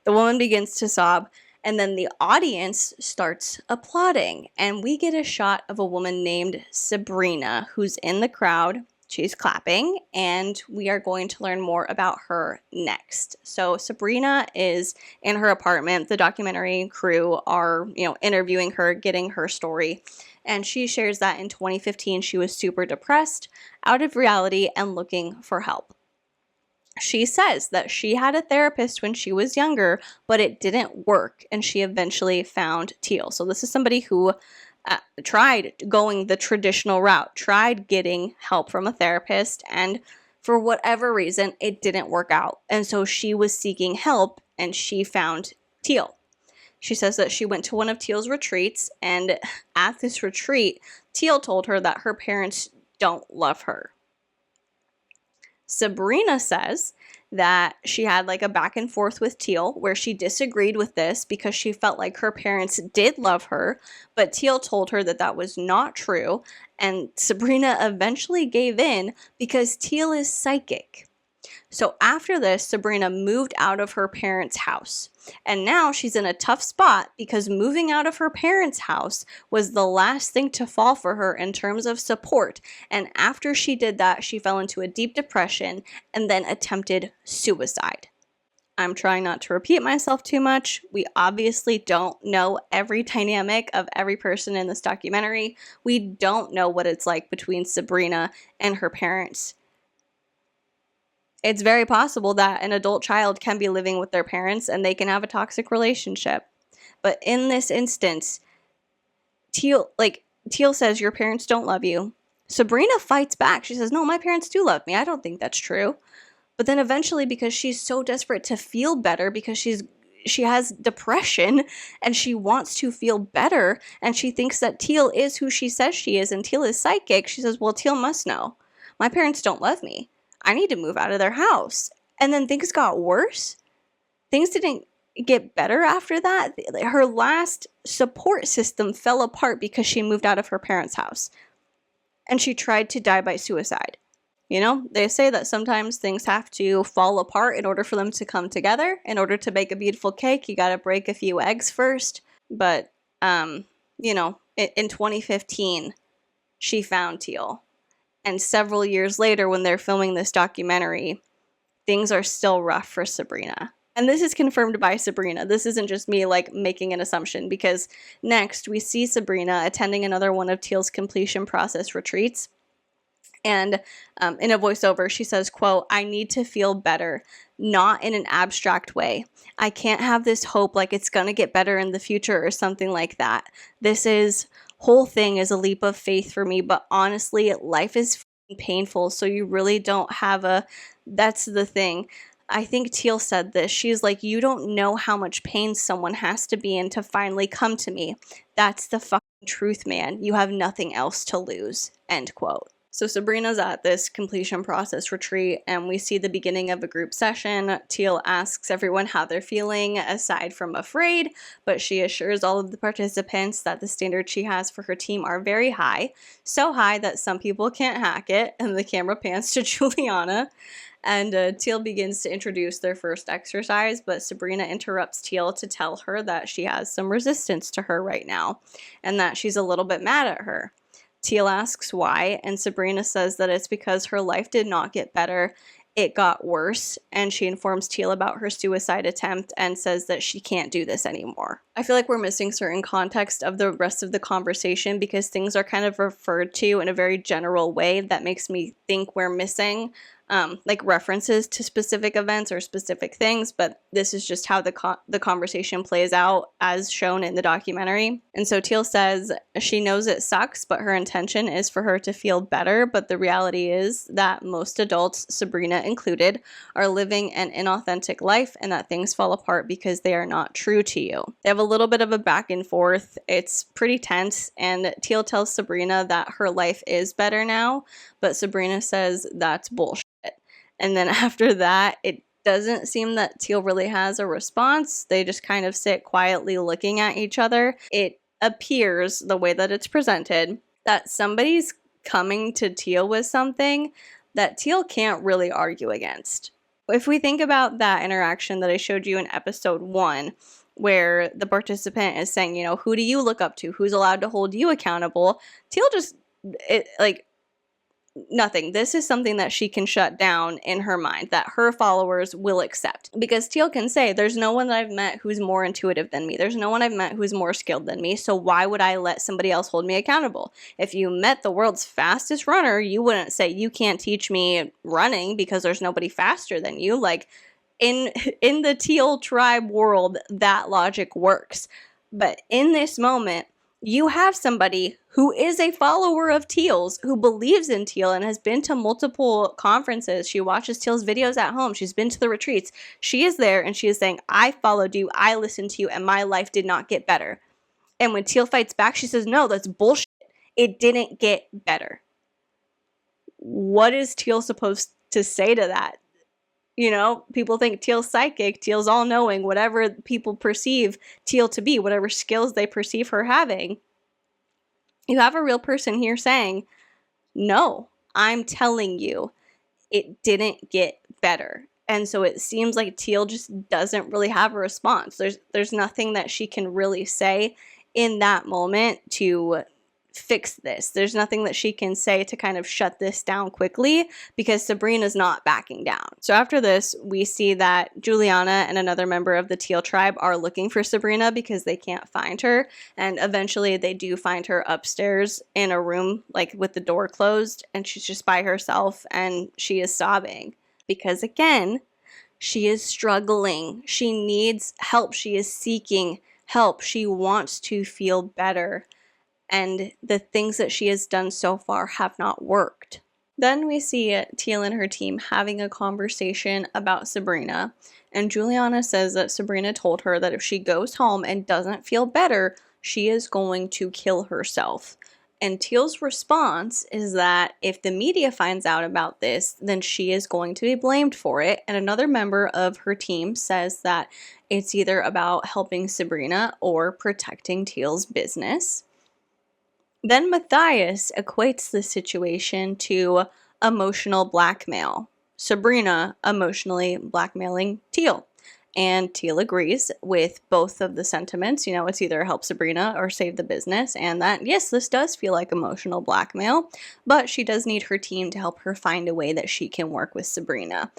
the woman begins to sob, and then the audience starts applauding, and we get a shot of a woman named Sabrina who's in the crowd. She's clapping, and we are going to learn more about her next. So Sabrina is in her apartment. The documentary crew are, interviewing her, getting her story. And she shares that in 2015, she was super depressed, out of reality, and looking for help. She says that she had a therapist when she was younger, but it didn't work, and she eventually found Teal. So this is somebody who tried going the traditional route, tried getting help from a therapist, and for whatever reason, it didn't work out. And so she was seeking help, and she found Teal. She says that she went to one of Teal's retreats, and at this retreat, Teal told her that her parents don't love her. Sabrina says that she had like a back and forth with Teal where she disagreed with this because she felt like her parents did love her, but Teal told her that that was not true, and Sabrina eventually gave in because Teal is psychic. So after this, Sabrina moved out of her parents' house. And now she's in a tough spot because moving out of her parents' house was the last thing to fall for her in terms of support. And after she did that, she fell into a deep depression and then attempted suicide. I'm trying not to repeat myself too much. We obviously don't know every dynamic of every person in this documentary. We don't know what it's like between Sabrina and her parents. It's very possible that an adult child can be living with their parents and they can have a toxic relationship. But in this instance, Teal says, your parents don't love you. Sabrina fights back. She says, no, my parents do love me. I don't think that's true. But then eventually, because she's so desperate to feel better, because she has depression and she wants to feel better, and she thinks that Teal is who she says she is, and Teal is psychic, she says, well, Teal must know. My parents don't love me. I need to move out of their house. And then things got worse. Things didn't get better after that. Her last support system fell apart because she moved out of her parents' house. And she tried to die by suicide. They say that sometimes things have to fall apart in order for them to come together. In order to bake a beautiful cake, you got to break a few eggs first. But, in 2015, she found Teal. And several years later, when they're filming this documentary, things are still rough for Sabrina. And this is confirmed by Sabrina. This isn't just me like making an assumption, because next we see Sabrina attending another one of Teal's completion process retreats. And in a voiceover, she says, quote, "I need to feel better, not in an abstract way. I can't have this hope like it's going to get better in the future or something like that. This whole thing is a leap of faith for me, but honestly, life is painful, so you really don't have that's the thing." I think Teal said this. She's like, "You don't know how much pain someone has to be in to finally come to me. That's the fucking truth, man. You have nothing else to lose." End quote. So Sabrina's at this completion process retreat, and we see the beginning of a group session. Teal asks everyone how they're feeling, aside from afraid, but she assures all of the participants that the standards she has for her team are very high, so high that some people can't hack it, and the camera pans to Juliana. And Teal begins to introduce their first exercise, but Sabrina interrupts Teal to tell her that she has some resistance to her right now, and that she's a little bit mad at her. Teal asks why, and Sabrina says that it's because her life did not get better, it got worse, and she informs Teal about her suicide attempt and says that she can't do this anymore. I feel like we're missing certain context of the rest of the conversation because things are kind of referred to in a very general way that makes me think we're missing like references to specific events or specific things, but this is just how the conversation plays out as shown in the documentary. And so Teal says she knows it sucks, but her intention is for her to feel better, but the reality is that most adults, Sabrina included, are living an inauthentic life and that things fall apart because they are not true to you. They have a little bit of a back and forth. It's pretty tense, and Teal tells Sabrina that her life is better now, but Sabrina says that's bullshit. And then after that, it doesn't seem that Teal really has a response. They just kind of sit quietly looking at each other. It appears, the way that it's presented, that somebody's coming to Teal with something that Teal can't really argue against. If we think about that interaction that I showed you in episode 1, where the participant is saying, you know, who do you look up to? Who's allowed to hold you accountable? Teal just, nothing. This is something that she can shut down in her mind, that her followers will accept. Because Teal can say, there's no one that I've met who's more intuitive than me. There's no one I've met who's more skilled than me. So why would I let somebody else hold me accountable? If you met the world's fastest runner, you wouldn't say, you can't teach me running because there's nobody faster than you. Like, in the Teal tribe world, that logic works. But in this moment, you have somebody who is a follower of Teal's, who believes in Teal and has been to multiple conferences. She watches Teal's videos at home. She's been to the retreats. She is there and she is saying, I followed you, I listened to you, and my life did not get better. And when Teal fights back, she says, no, that's bullshit. It didn't get better. What is Teal supposed to say to that? You know, people think Teal's psychic, Teal's all-knowing, whatever people perceive Teal to be, whatever skills they perceive her having. You have a real person here saying, no, I'm telling you, it didn't get better. And so it seems like Teal just doesn't really have a response. There's nothing that she can really say in that moment to fix this. There's nothing that she can say to kind of shut this down quickly because Sabrina's not backing down. So after this, we see that Juliana and another member of the Teal tribe are looking for Sabrina because they can't find her. And eventually they do find her upstairs in a room, like with the door closed, and she's just by herself and she is sobbing because, again, she is struggling. She needs help. She is seeking help. She wants to feel better. And the things that she has done so far have not worked. Then we see Teal and her team having a conversation about Sabrina, and Juliana says that Sabrina told her that if she goes home and doesn't feel better, she is going to kill herself. And Teal's response is that if the media finds out about this, then she is going to be blamed for it. And another member of her team says that it's either about helping Sabrina or protecting Teal's business. Then Matthias equates the situation to emotional blackmail. Sabrina emotionally blackmailing Teal. And Teal agrees with both of the sentiments. You know, it's either help Sabrina or save the business. And that, yes, this does feel like emotional blackmail. But she does need her team to help her find a way that she can work with Sabrina.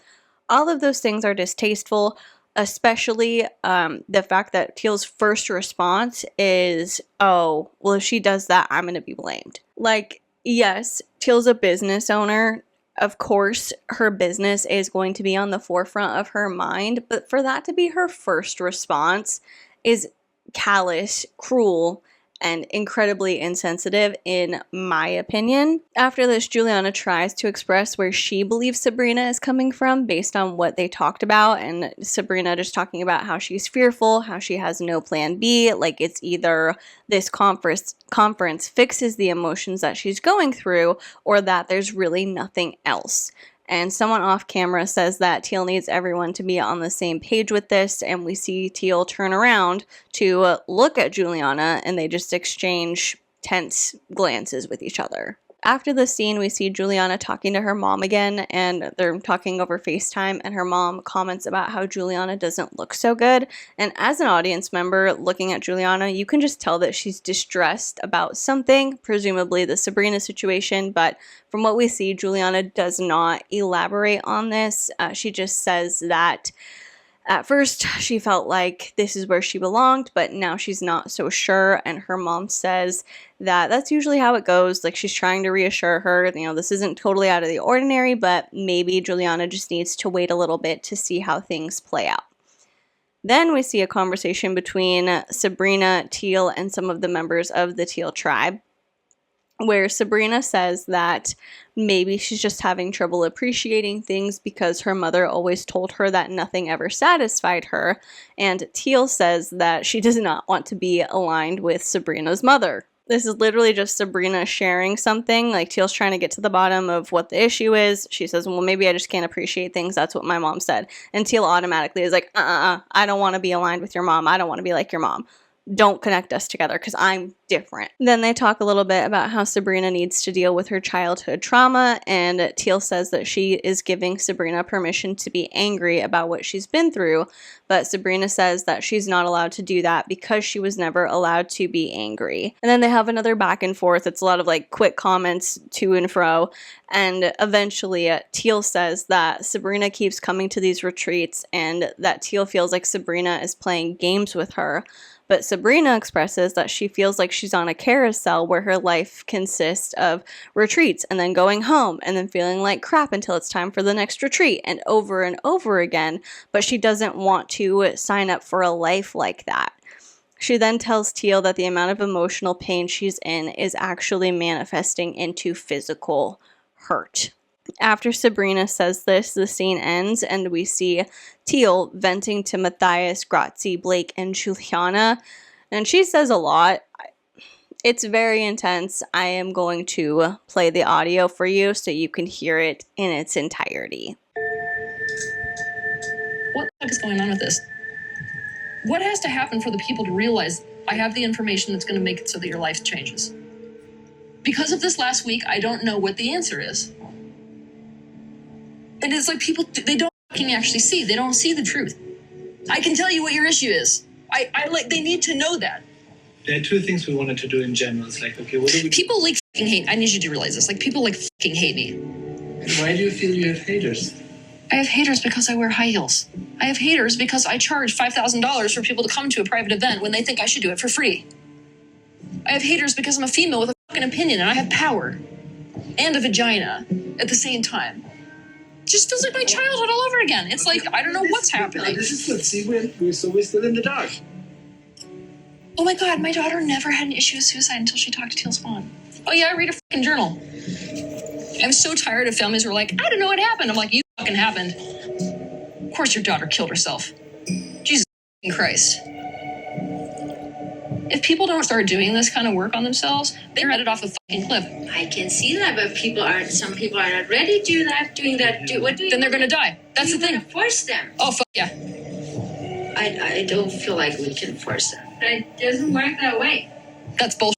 All of those things are distasteful. especially the fact that Teal's first response is, oh, well, if she does that, I'm going to be blamed. Like, yes, Teal's a business owner. Of course, her business is going to be on the forefront of her mind, but for that to be her first response is callous, cruel, and incredibly insensitive, in my opinion. After this, Juliana tries to express where she believes Sabrina is coming from based on what they talked about, and Sabrina just talking about how she's fearful, how she has no plan B, like it's either this conference fixes the emotions that she's going through, or that there's really nothing else. And someone off camera says that Teal needs everyone to be on the same page with this, and we see Teal turn around to look at Juliana, and they just exchange tense glances with each other. After the scene, we see Juliana talking to her mom again, and they're talking over FaceTime, and her mom comments about how Juliana doesn't look so good. And as an audience member looking at Juliana, you can just tell that she's distressed about something, presumably the Sabrina situation, but from what we see, Juliana does not elaborate on this. She just says that at first, she felt like this is where she belonged, but now she's not so sure, and her mom says that that's usually how it goes. Like, she's trying to reassure her, you know, this isn't totally out of the ordinary, but maybe Juliana just needs to wait a little bit to see how things play out. Then we see a conversation between Sabrina, Teal, and some of the members of the Teal tribe, where Sabrina says that maybe she's just having trouble appreciating things because her mother always told her that nothing ever satisfied her, and Teal says that she does not want to be aligned with Sabrina's mother. This is literally just Sabrina sharing something, like Teal's trying to get to the bottom of what the issue is. She says, well, maybe I just can't appreciate things, that's what my mom said. And Teal automatically is like, I don't want to be aligned with your mom, I don't want to be like your mom. Don't connect us together because I'm different. Then they talk a little bit about how Sabrina needs to deal with her childhood trauma, and Teal says that she is giving Sabrina permission to be angry about what she's been through, but Sabrina says that she's not allowed to do that because she was never allowed to be angry. And then they have another back and forth. It's a lot of like quick comments to and fro, and eventually Teal says that Sabrina keeps coming to these retreats and that Teal feels like Sabrina is playing games with her. But Sabrina expresses that she feels like she's on a carousel where her life consists of retreats and then going home and then feeling like crap until it's time for the next retreat and over again, but she doesn't want to sign up for a life like that. She then tells Teal that the amount of emotional pain she's in is actually manifesting into physical hurt. After Sabrina says this, the scene ends and we see Teal venting to Matthias, Grazi, Blake, and Juliana. And she says a lot. It's very intense. I am going to play the audio for you so you can hear it in its entirety. What the fuck is going on with this? What has to happen for the people to realize I have the information that's going to make it so that your life changes? Because of this last week, I don't know what the answer is. And it's like people, they don't fucking actually see. They don't see the truth. I can tell you what your issue is. They need to know that. There are two things we wanted to do in general. It's like, okay, what do we do? People like fucking hate. I need you to realize this. Like, people like fucking hate me. And why do you feel you have haters? I have haters because I wear high heels. I have haters because I charge $5,000 for people to come to a private event when they think I should do it for free. I have haters because I'm a female with a fucking opinion and I have power and a vagina at the same time. It just feels like my childhood all over again. It's like, I don't know what's happening. This is good. See, we're still in the dark. Oh my God, my daughter never had an issue with suicide until she talked to Teal Swan. Oh yeah, I read a fucking journal. I'm so tired of families who are like, I don't know what happened. I'm like, you fucking happened. Of course your daughter killed herself. Jesus Christ. If people don't start doing this kind of work on themselves, they're headed off a fucking cliff. I can see that, but some people are not ready to do that, doing that. Then they're gonna die. That's the thing. Force them. Oh, fuck yeah. I don't feel like we can force them. But it doesn't work that way. That's bullshit.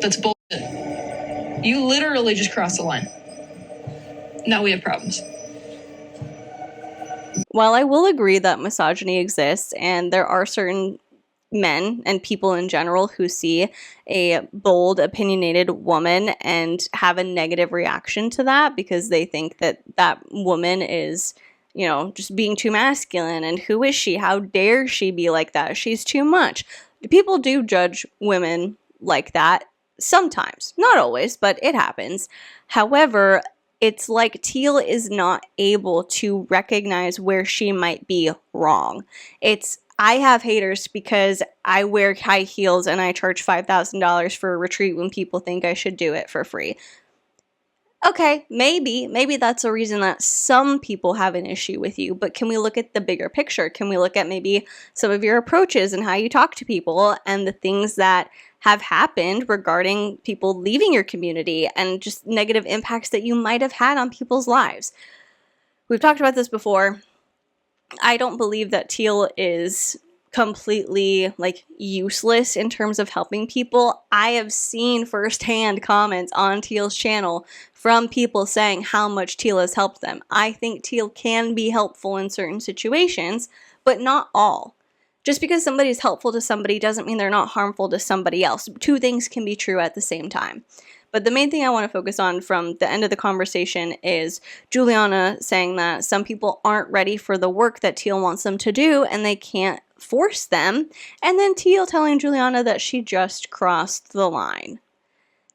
That's bullshit. You literally just crossed the line. Now we have problems. While I will agree that misogyny exists and there are certain men and people in general who see a bold, opinionated woman and have a negative reaction to that because they think that that woman is just being too masculine, and who is she? How dare she be like that? She's too much. People do judge women like that sometimes, not always, but it happens. However, it's like Teal is not able to recognize where she might be wrong. I have haters because I wear high heels and I charge $5,000 for a retreat when people think I should do it for free. Okay, maybe that's a reason that some people have an issue with you, but can we look at the bigger picture? Can we look at maybe some of your approaches and how you talk to people and the things that have happened regarding people leaving your community and just negative impacts that you might have had on people's lives? We've talked about this before. I don't believe that Teal is completely useless in terms of helping people. I have seen firsthand comments on Teal's channel from people saying how much Teal has helped them. I think Teal can be helpful in certain situations, but not all. Just because somebody's helpful to somebody doesn't mean they're not harmful to somebody else. Two things can be true at the same time. But the main thing I want to focus on from the end of the conversation is Juliana saying that some people aren't ready for the work that Teal wants them to do and they can't force them. And then Teal telling Juliana that she just crossed the line.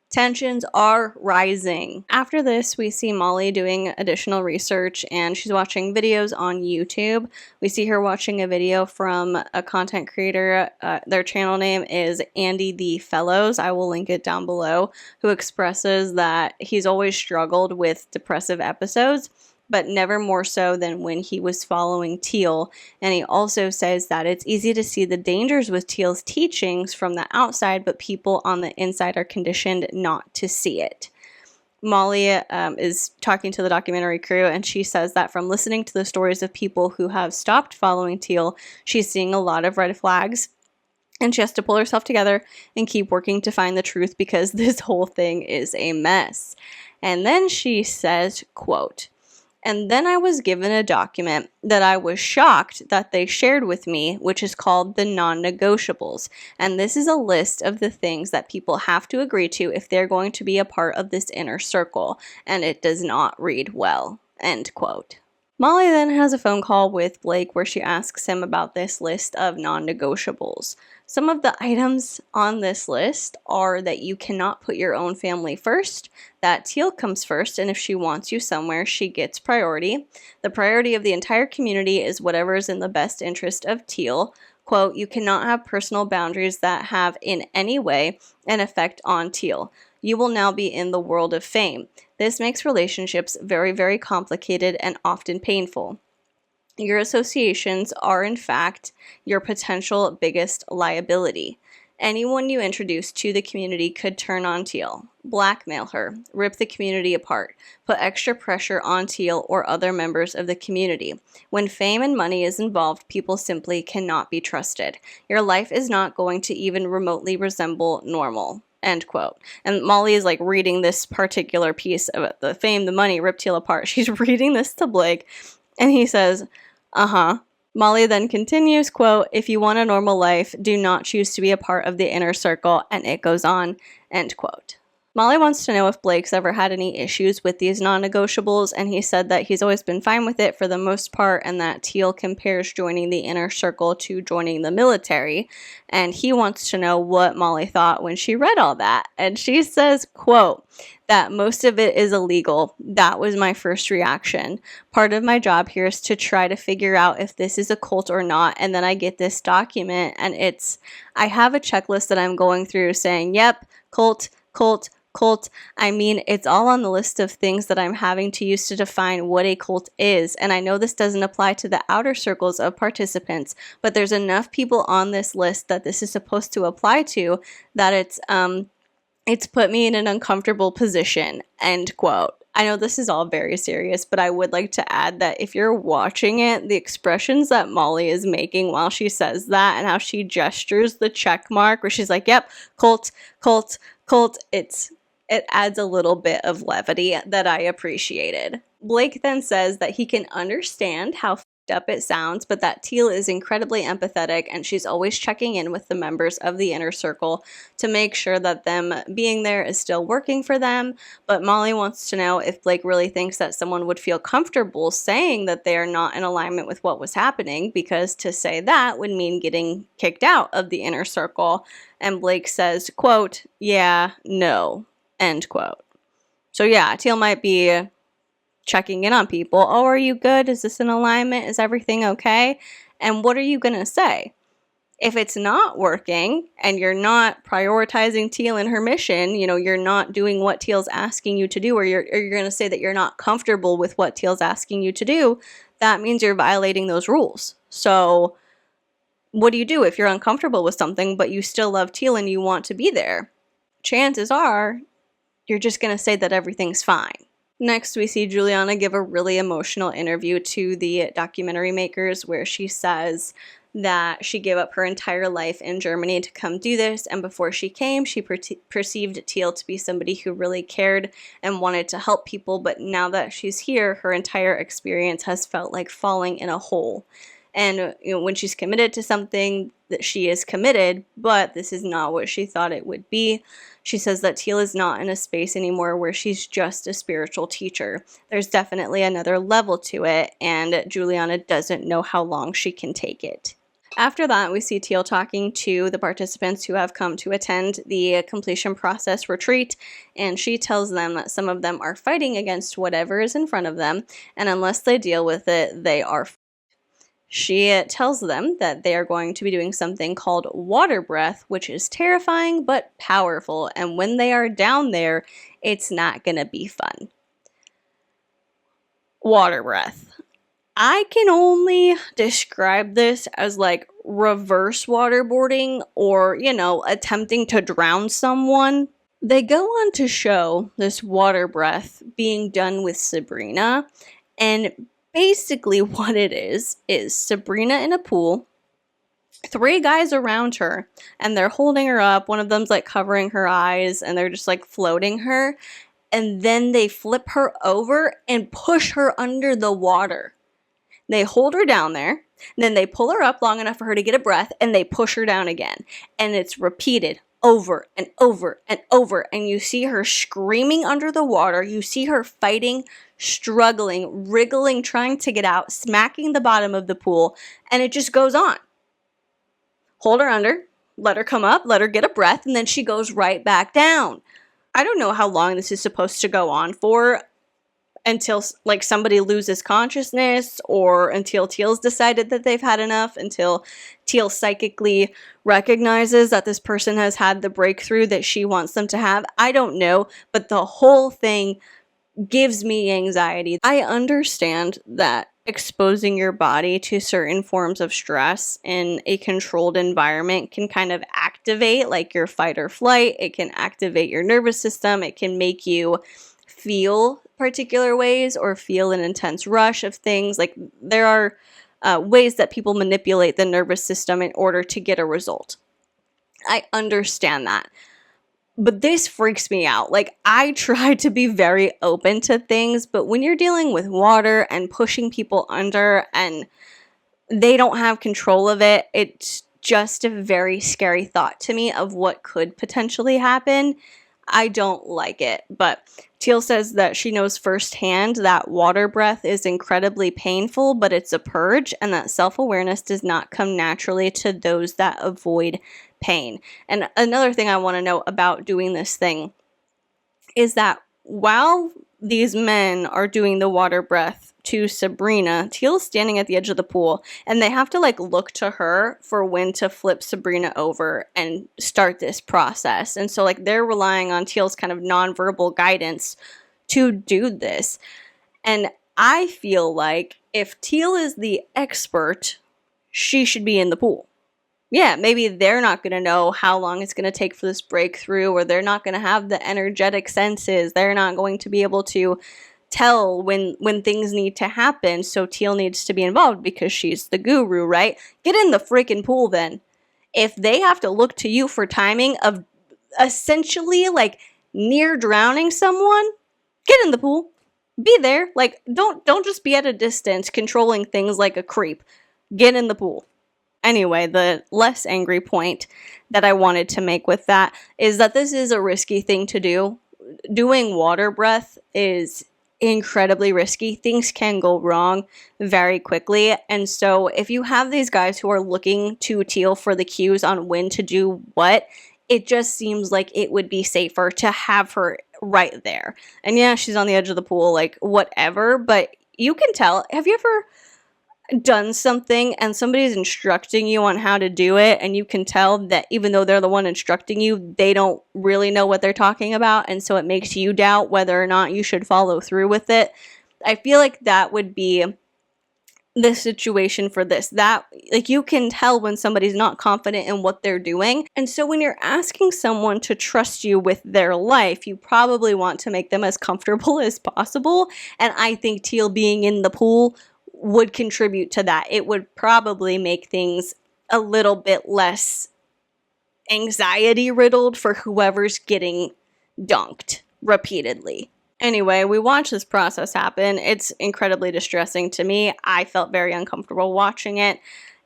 Tensions are rising. After this, we see Molly doing additional research and she's watching videos on YouTube. We see her watching a video from a content creator. Their channel name is Andy the Fellows. I will link it down below, who expresses that he's always struggled with depressive episodes, but never more so than when he was following Teal. And he also says that it's easy to see the dangers with Teal's teachings from the outside, but people on the inside are conditioned not to see it. Molly is talking to the documentary crew, and she says that from listening to the stories of people who have stopped following Teal, she's seeing a lot of red flags. And she has to pull herself together and keep working to find the truth because this whole thing is a mess. And then she says, quote, "And then I was given a document that I was shocked that they shared with me, which is called the non-negotiables. And this is a list of the things that people have to agree to if they're going to be a part of this inner circle. And it does not read well." End quote. Molly then has a phone call with Blake where she asks him about this list of non-negotiables. Some of the items on this list are that you cannot put your own family first, that Teal comes first, and if she wants you somewhere, she gets priority. The priority of the entire community is whatever is in the best interest of Teal. Quote, "You cannot have personal boundaries that have in any way an effect on Teal. You will now be in the world of fame. This makes relationships very, very complicated and often painful. Your associations are, in fact, your potential biggest liability. Anyone you introduce to the community could turn on Teal, blackmail her, rip the community apart, put extra pressure on Teal or other members of the community. When fame and money is involved, people simply cannot be trusted. Your life is not going to even remotely resemble normal." End quote. And Molly is reading this particular piece of the fame, the money, rip Teal apart. She's reading this to Blake, and he says, Molly then continues, quote, "If you want a normal life, do not choose to be a part of the inner circle," and it goes on, end quote. Molly wants to know if Blake's ever had any issues with these non-negotiables, and he said that he's always been fine with it for the most part, and that Teal compares joining the inner circle to joining the military, and he wants to know what Molly thought when she read all that, and she says, quote, "That most of it is illegal. That was my first reaction. Part of my job here is to try to figure out if this is a cult or not, and then I get this document, and I have a checklist that I'm going through saying, yep, cult, cult, cult. I mean, it's all on the list of things that I'm having to use to define what a cult is. And I know this doesn't apply to the outer circles of participants, but there's enough people on this list that this is supposed to apply to that it's put me in an uncomfortable position." End quote. I know this is all very serious, but I would like to add that if you're watching it, the expressions that Molly is making while she says that and how she gestures the check mark where she's like, yep, cult, cult, cult, it adds a little bit of levity that I appreciated. Blake then says that he can understand how up it sounds, but that Teal is incredibly empathetic and she's always checking in with the members of the inner circle to make sure that them being there is still working for them. But Molly wants to know if Blake really thinks that someone would feel comfortable saying that they are not in alignment with what was happening, because to say that would mean getting kicked out of the inner circle. And Blake says, quote, "Yeah, no," end quote. So yeah, Teal might be checking in on people. Oh, are you good? Is this in alignment? Is everything okay? And what are you going to say? If it's not working and you're not prioritizing Teal and her mission, you're not doing what Teal's asking you to do, or you're going to say that you're not comfortable with what Teal's asking you to do, that means you're violating those rules. So what do you do if you're uncomfortable with something, but you still love Teal and you want to be there? Chances are you're just going to say that everything's fine. Next, we see Juliana give a really emotional interview to the documentary makers where she says that she gave up her entire life in Germany to come do this, and before she came, she perceived Teal to be somebody who really cared and wanted to help people, but now that she's here, her entire experience has felt like falling in a hole. And when she's committed to something, that she is committed, but this is not what she thought it would be. She says that Teal is not in a space anymore where she's just a spiritual teacher. There's definitely another level to it, and Juliana doesn't know how long she can take it. After that, we see Teal talking to the participants who have come to attend the completion process retreat, and she tells them that some of them are fighting against whatever is in front of them, and unless they deal with it, they are. She tells them that they are going to be doing something called water breath, which is terrifying but powerful, and when they are down there, it's not going to be fun. Water breath. I can only describe this as like reverse waterboarding, or, attempting to drown someone. They go on to show this water breath being done with Sabrina, and basically what it is Sabrina in a pool, 3 guys around her, and they're holding her up. One of them's like covering her eyes, and they're just like floating her, and then they flip her over and push her under the water. They hold her down there, then they pull her up long enough for her to get a breath, and they push her down again. And it's repeated over and over and over. And you see her screaming under the water. You see her fighting, struggling, wriggling, trying to get out, smacking the bottom of the pool. And it just goes on. Hold her under, let her come up, let her get a breath, and then she goes right back down. I don't know how long this is supposed to go on for, until like somebody loses consciousness, or until Teal's decided that they've had enough, until Teal psychically recognizes that this person has had the breakthrough that she wants them to have. I don't know, but the whole thing gives me anxiety. I understand that exposing your body to certain forms of stress in a controlled environment can kind of activate like your fight or flight. It can activate your nervous system. It can make you feel particular ways or feel an intense rush of things. Like there are ways that people manipulate the nervous system in order to get a result. I understand that. But this freaks me out. Like, I try to be very open to things, but when you're dealing with water and pushing people under and they don't have control of it, it's just a very scary thought to me of what could potentially happen. I don't like it. But Teal says that she knows firsthand that water breath is incredibly painful, but it's a purge, and that self-awareness does not come naturally to those that avoid pain. And another thing I want to know about doing this thing is that while these men are doing the water breath to Sabrina, Teal's standing at the edge of the pool, and they have to like look to her for when to flip Sabrina over and start this process. And so like they're relying on Teal's kind of nonverbal guidance to do this. And I feel like if Teal is the expert, she should be in the pool. Yeah, maybe they're not going to know how long it's going to take for this breakthrough, or they're not going to have the energetic senses. They're not going to be able to tell when things need to happen. So Teal needs to be involved because she's the guru, right? Get in the freaking pool then. If they have to look to you for timing of essentially like near drowning someone, get in the pool. be there. Like, don't just be at a distance controlling things like a creep. Get in the pool. Anyway, the less angry point that I wanted to make with that is that this is a risky thing to do. Doing water breath is incredibly risky. Things can go wrong very quickly. And so if you have these guys who are looking to Teal for the cues on when to do what, it just seems like it would be safer to have her right there. And yeah, she's on the edge of the pool, like whatever, but you can tell. Have you ever done something and somebody's instructing you on how to do it, and you can tell that even though they're the one instructing you, they don't really know what they're talking about, and so it makes you doubt whether or not you should follow through with it? I feel like that would be the situation for this. That, like, you can tell when somebody's not confident in what they're doing. And so when you're asking someone to trust you with their life, you probably want to make them as comfortable as possible. And I think Teal being in the pool would contribute to that. It would probably make things a little bit less anxiety riddled for whoever's getting dunked repeatedly. Anyway, we watch this process happen. It's incredibly distressing to me. I felt very uncomfortable watching it.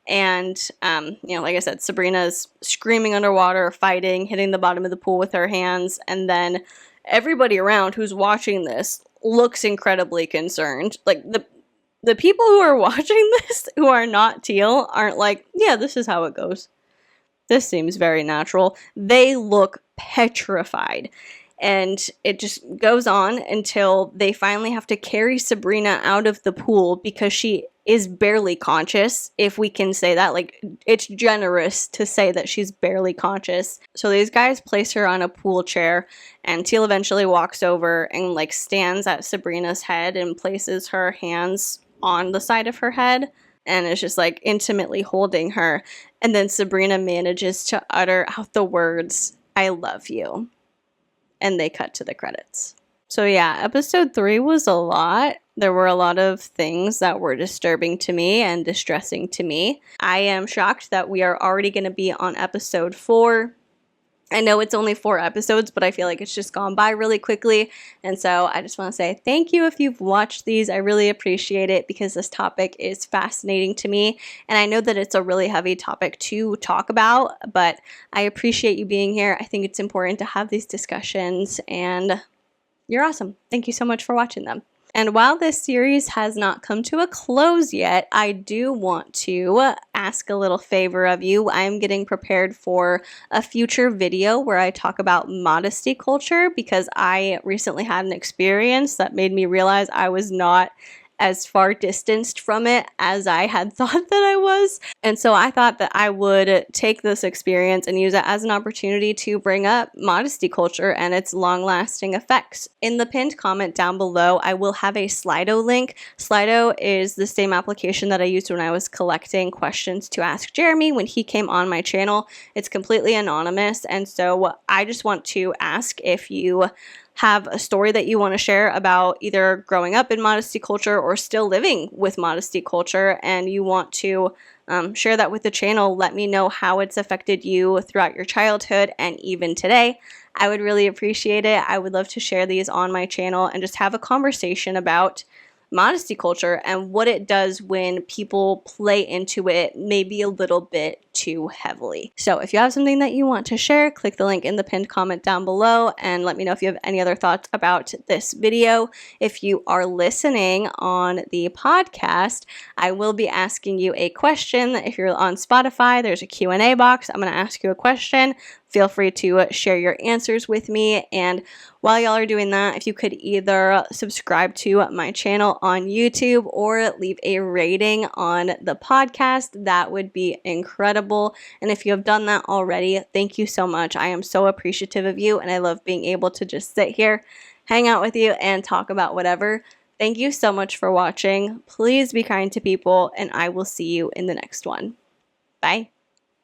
And, like I said, Sabrina's screaming underwater, fighting, hitting the bottom of the pool with her hands. And then everybody around who's watching this looks incredibly concerned. Like, the people who are watching this, who are not Teal, aren't like, yeah, this is how it goes. This seems very natural. They look petrified. And it just goes on until they finally have to carry Sabrina out of the pool because she is barely conscious, if we can say that. Like, it's generous to say that she's barely conscious. So these guys place her on a pool chair, and Teal eventually walks over and, like, stands at Sabrina's head and places her hands on the side of her head and is just, like, intimately holding her. And then Sabrina manages to utter out the words, "I love you." And they cut to the credits. So yeah, episode 3 was a lot. There were a lot of things that were disturbing to me and distressing to me. I am shocked that we are already going to be on episode 4. I know it's only 4 episodes, but I feel like it's just gone by really quickly. And so I just want to say thank you if you've watched these. I really appreciate it because this topic is fascinating to me. And I know that it's a really heavy topic to talk about, but I appreciate you being here. I think it's important to have these discussions, and you're awesome. Thank you so much for watching them. And while this series has not come to a close yet, I do want to ask a little favor of you. I'm getting prepared for a future video where I talk about modesty culture because I recently had an experience that made me realize I was not as far distanced from it as I had thought that I was. And so I thought that I would take this experience and use it as an opportunity to bring up modesty culture and its long-lasting effects. In the pinned comment down below, I will have a Slido link. Slido is the same application that I used when I was collecting questions to ask Jeremy when he came on my channel. It's completely anonymous, and so I just want to ask if you have a story that you want to share about either growing up in modesty culture or still living with modesty culture, and you want to share that with the channel. Let me know how it's affected you throughout your childhood and even today. I would really appreciate it. I would love to share these on my channel and just have a conversation about modesty culture and what it does when people play into it maybe a little bit too heavily. So if you have something that you want to share, click the link in the pinned comment down below and let me know if you have any other thoughts about this video. If you are listening on the podcast, I will be asking you a question. If you're on Spotify, there's a Q&A box. I'm going to ask you a question. Feel free to share your answers with me. And while y'all are doing that, if you could either subscribe to my channel on YouTube or leave a rating on the podcast, that would be incredible. And if you have done that already, thank you so much. I am so appreciative of you, and I love being able to just sit here, hang out with you, and talk about whatever. Thank you so much for watching. Please be kind to people, and I will see you in the next one. Bye.